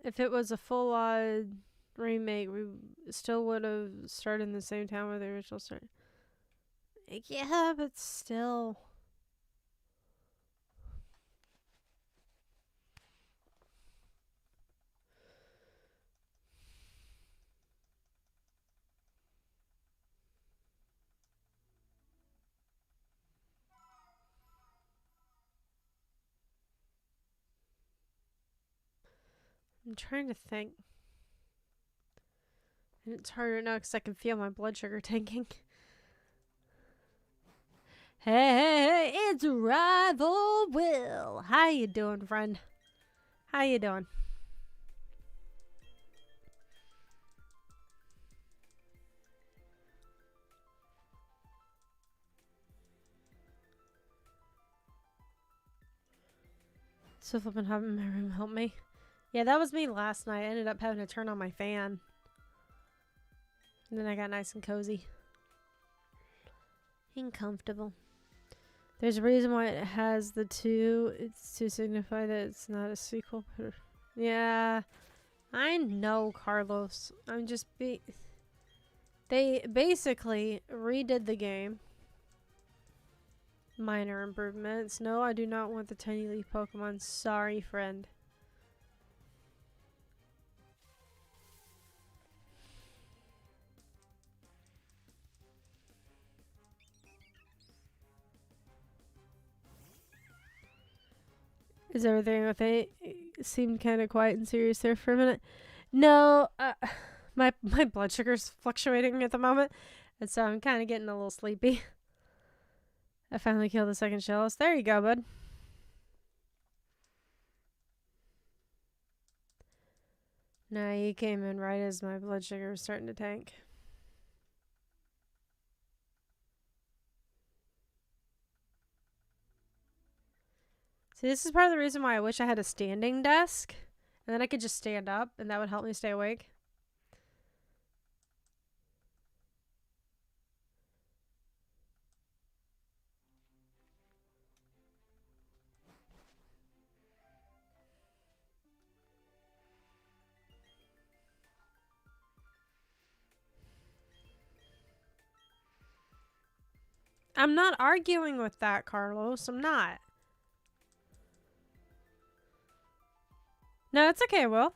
If it was a full-on remake, we still would have started in the same time where the original started. Yeah, but still. I'm trying to think. And it's harder now because I can feel my blood sugar tanking. Hey, it's Rival Will. How you doing, friend? How you doing? So flipping having my room help me. Yeah, that was me last night. I ended up having to turn on my fan. And then I got nice and cozy. And comfortable. There's a reason why it has the 2. It's to signify that it's not a sequel. Yeah, I know, Carlos. They basically redid the game. Minor improvements. No, I do not want the tiny leaf Pokemon. Sorry, friend. Is everything okay? It seemed kind of quiet and serious there for a minute. No, my blood sugar's fluctuating at the moment, and so I'm kind of getting a little sleepy. I finally killed the second Shellos. There you go, bud. Nah, he came in right as my blood sugar was starting to tank. See, this is part of the reason why I wish I had a standing desk. And then I could just stand up, and that would help me stay awake. I'm not arguing with that, Carlos. I'm not. No, it's okay, Will.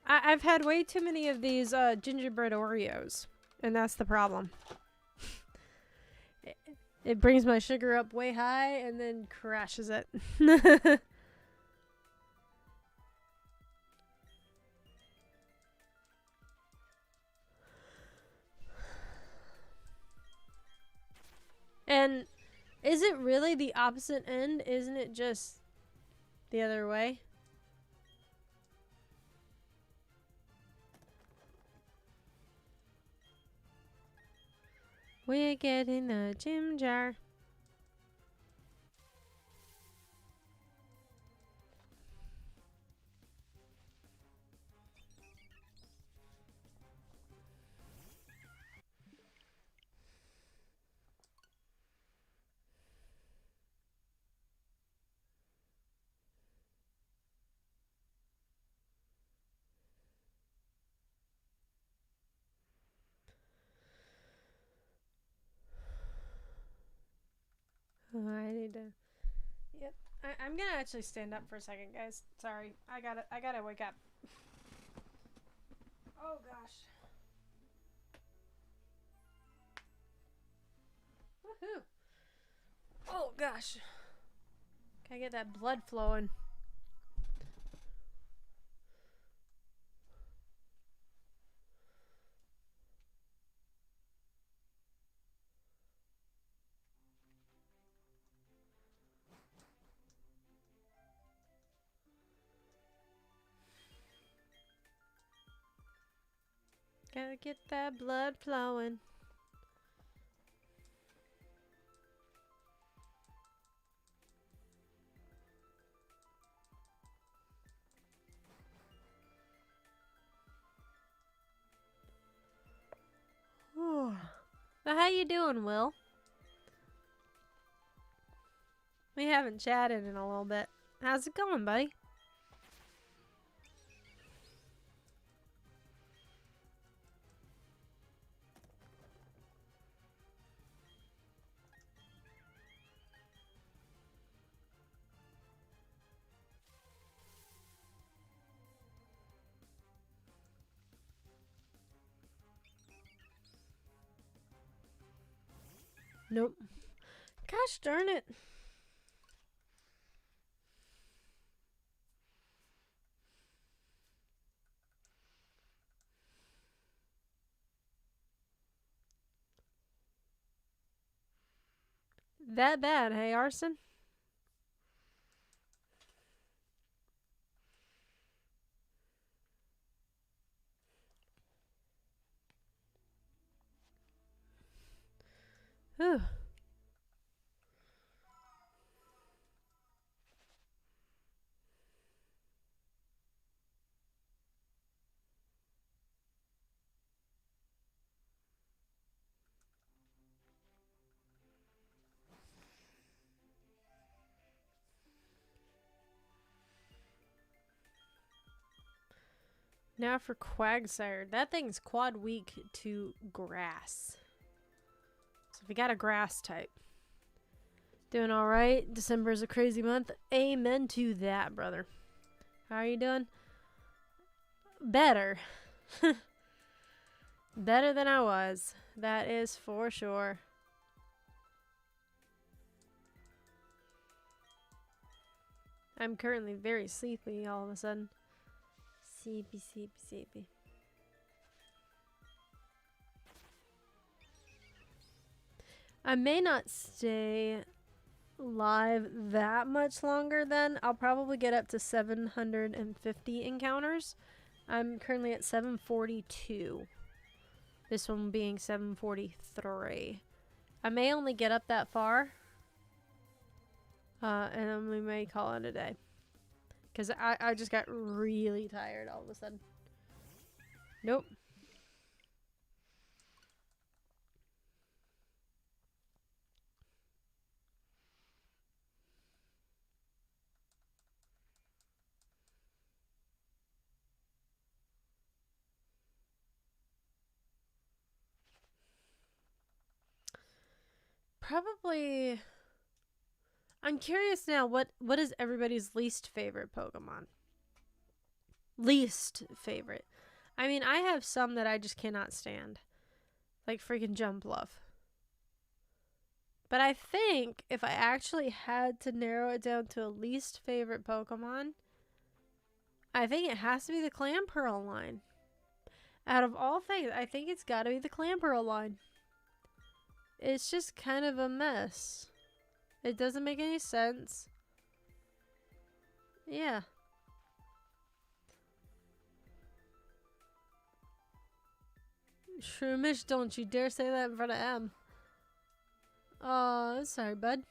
I've had way too many of these gingerbread Oreos, and that's the problem. It brings my sugar up way high and then crashes it. And is it really the opposite end? Isn't it just the other way? We're getting the Chimchar. Oh, I need to. Yep. I'm gonna actually stand up for a second, guys. Sorry. I gotta wake up. Oh gosh. Woohoo. Oh gosh. Gotta get that blood flowing. Gotta get that blood flowing. So how you doing, Will? We haven't chatted in a little bit. How's it going, buddy? Nope. Gosh darn it. That bad, hey, Arson? Whew. Now for Quagsire. That thing's quad weak to grass. So we got a grass type. Doing alright. December is a crazy month. Amen to that, brother. How are you doing? Better. Better than I was. That is for sure. I'm currently very sleepy all of a sudden. Sleepy, sleepy, sleepy. I may not stay live that much longer then. I'll probably get up to 750 encounters. I'm currently at 742. This one being 743. I may only get up that far. And then we may call it a day. Because I just got really tired all of a sudden. Nope. Probably... I'm curious now, what is everybody's least favorite Pokemon? Least favorite. I mean, I have some that I just cannot stand. Like freaking Jumpluff. But I think if I actually had to narrow it down to a least favorite Pokemon, I think it has to be the Clamperl line. Out of all things, I think it's got to be the Clamperl line. It's just kind of a mess. It doesn't make any sense. Yeah. Shroomish, don't you dare say that in front of M. Oh, sorry, bud.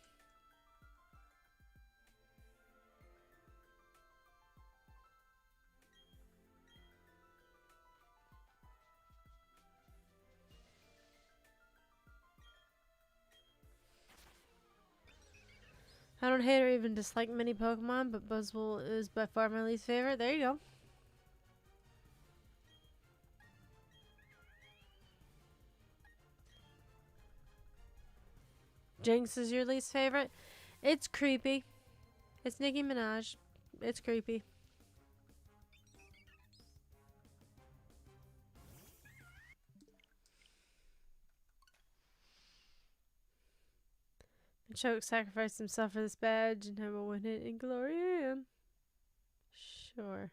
I don't hate or even dislike many Pokemon, but Buzzwole is by far my least favorite. There you go. Jinx is your least favorite? It's creepy. It's Nicki Minaj. It's creepy. Choke sacrificed himself for this badge and have a win it in glory. Sure.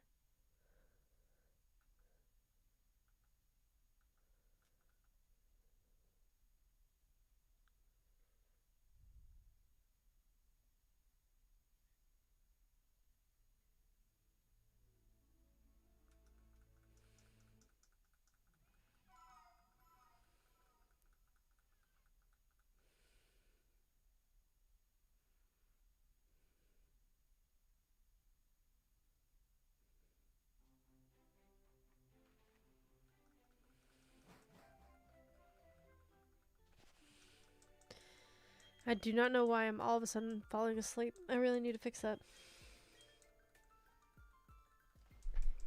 I do not know why I'm all of a sudden falling asleep. I really need to fix that.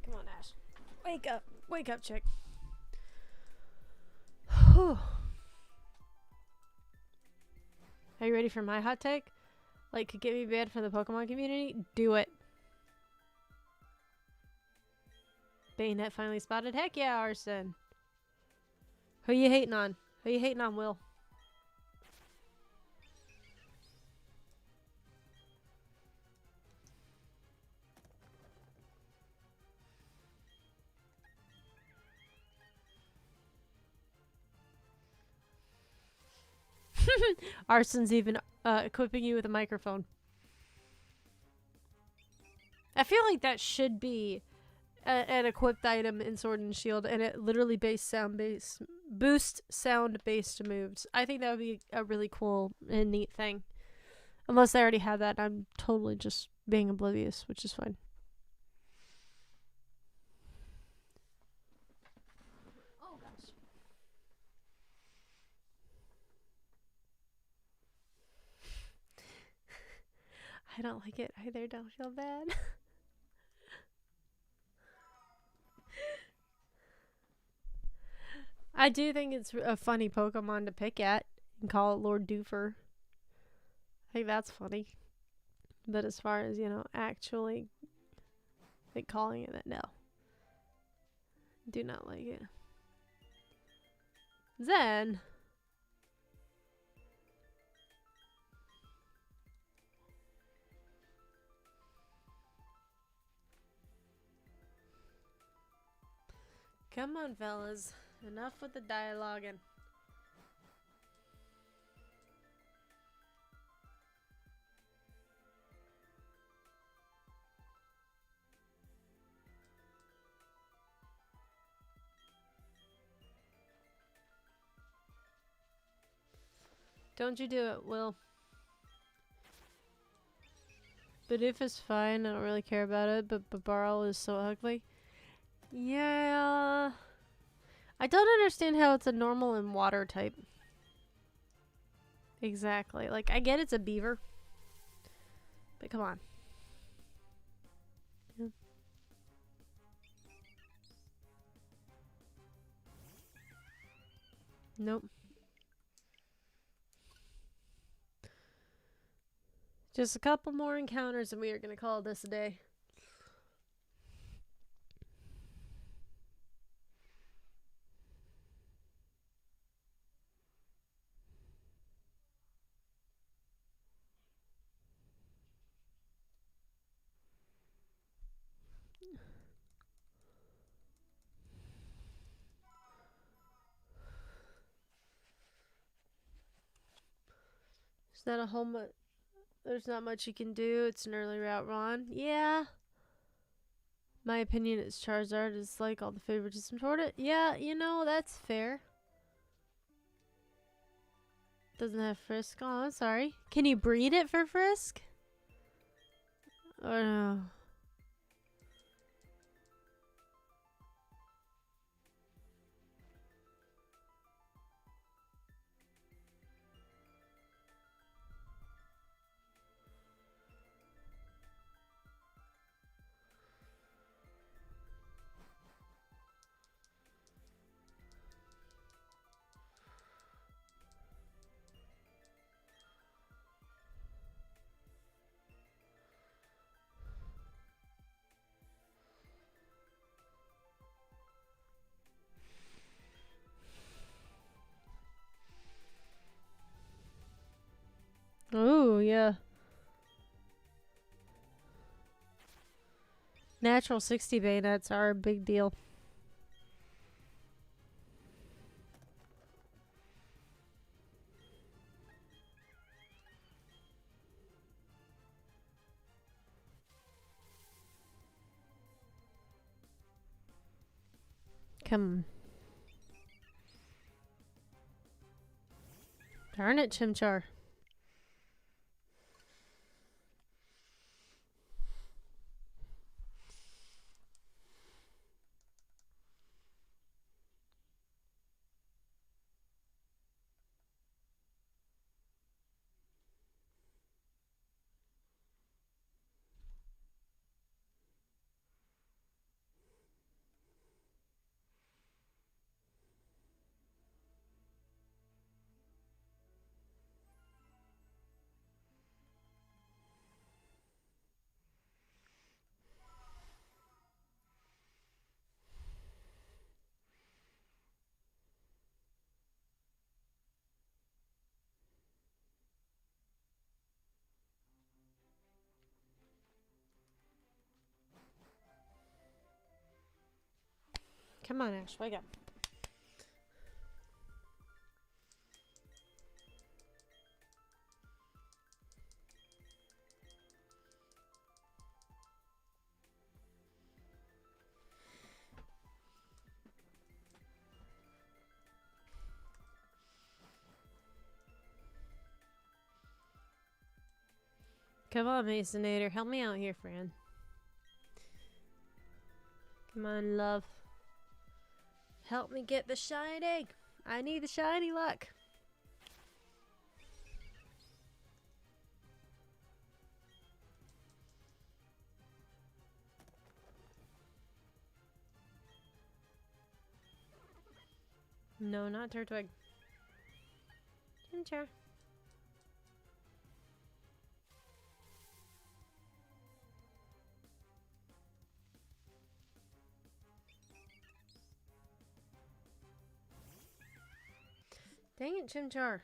Come on, Ash. Wake up. Wake up, chick. Are you ready for my hot take? Like, could get me banned from the Pokemon community? Do it. Bayonet finally spotted? Heck yeah, Arson. Who you hating on? Who you hating on, Will? Arson's even equipping you with a microphone. I feel like that should be an equipped item in Sword and Shield, and it literally boost sound based moves. I think that would be a really cool and neat thing. Unless they already have that, I'm totally just being oblivious, which is fine. Oh gosh. I don't like it either, don't feel bad. I do think it's a funny Pokemon to pick at and call it Lord Doofer. I think that's funny. But as far as, actually like calling it that, no. Do not like it. Zen. Come on, fellas. Enough with the dialoguing. Don't you do it, Will. But if it's fine, I don't really care about it. But Babarl is so ugly. Yeah. I don't understand how it's a normal and water type. Exactly. Like, I get it's a beaver. But come on. Yeah. Nope. Just a couple more encounters and we are going to call this a day. Is that a whole much? There's not much you can do. It's an early route, Ron. Yeah. My opinion is Charizard is like all the favoritism toward it. Yeah, that's fair. Doesn't have Frisk. Oh, I'm sorry. Can you breed it for Frisk? Or no? Oh, yeah. Natural 60 bayonets are a big deal. Come on. Darn it, Chimchar. Come on, Ash, wake up. Come on, Masonator. Help me out here, friend. Come on, love. Help me get the shiny. I need the shiny luck. No, not Turtwig. Chimchar. Dang it, Chimchar.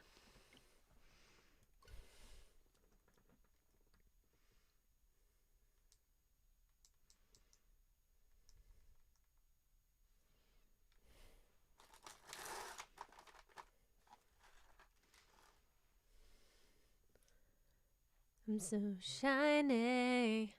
I'm so shiny.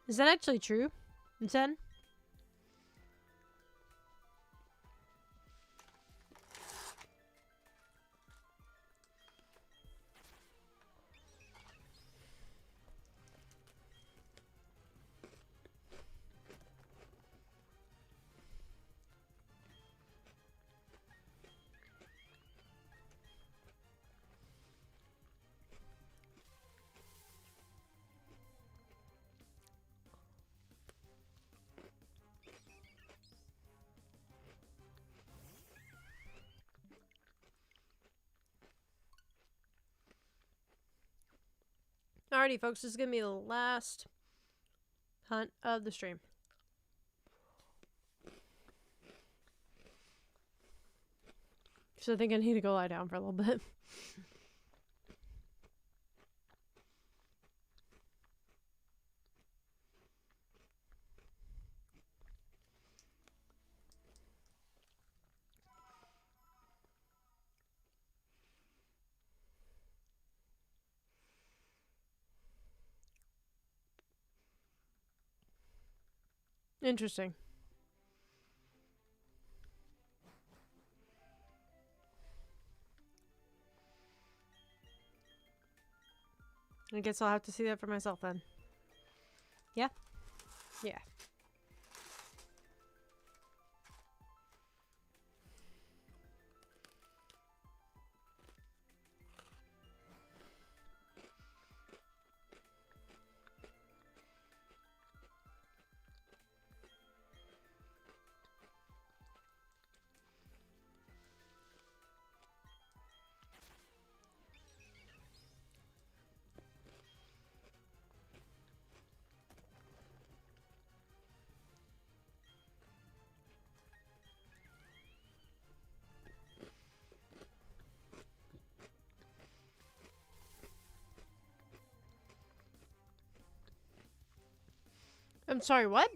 Is that actually true? Zen? Alrighty, folks, this is going to be the last hunt of the stream. So I think I need to go lie down for a little bit. Interesting. I guess I'll have to see that for myself then. Yeah? Yeah. I'm sorry, what?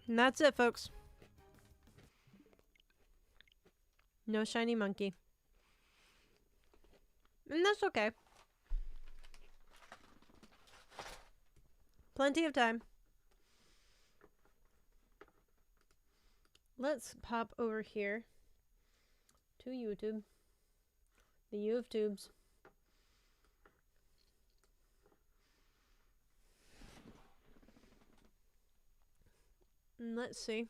And that's it, folks. No shiny monkey. And that's okay. Plenty of time. Let's pop over here to YouTube. The U of Tubes. And let's see.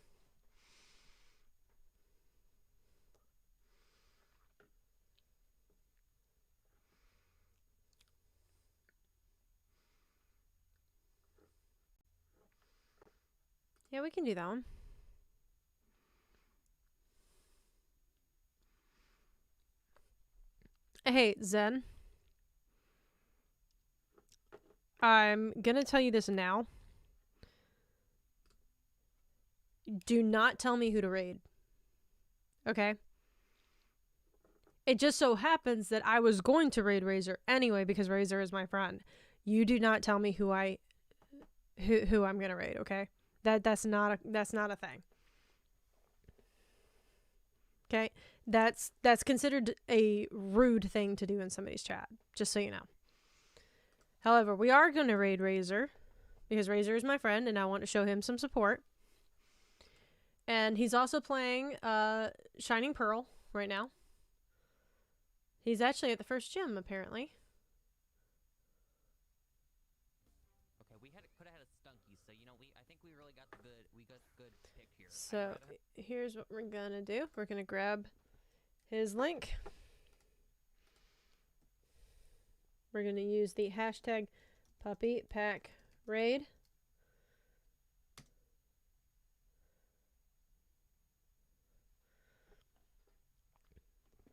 Yeah, we can do that one. Hey, Zen. I'm gonna tell you this now. Do not tell me who to raid. Okay? It just so happens that I was going to raid Razor anyway because Razor is my friend. You do not tell me who who I'm gonna raid. Okay, that's not a thing. Okay, that's considered a rude thing to do in somebody's chat. Just so you know. However, we are gonna raid Razor because Razor is my friend, and I want to show him some support. And he's also playing Shining Pearl right now. He's actually at the first gym apparently. So here's what we're gonna do. We're gonna grab his link. We're gonna use the hashtag PuppyPackRaid.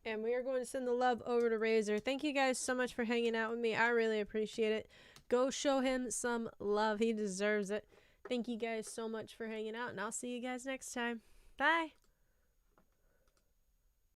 And we are going to send the love over to Razor. Thank you guys so much for hanging out with me. I really appreciate it. Go show him some love. He deserves it. Thank you guys so much for hanging out, and I'll see you guys next time. Bye.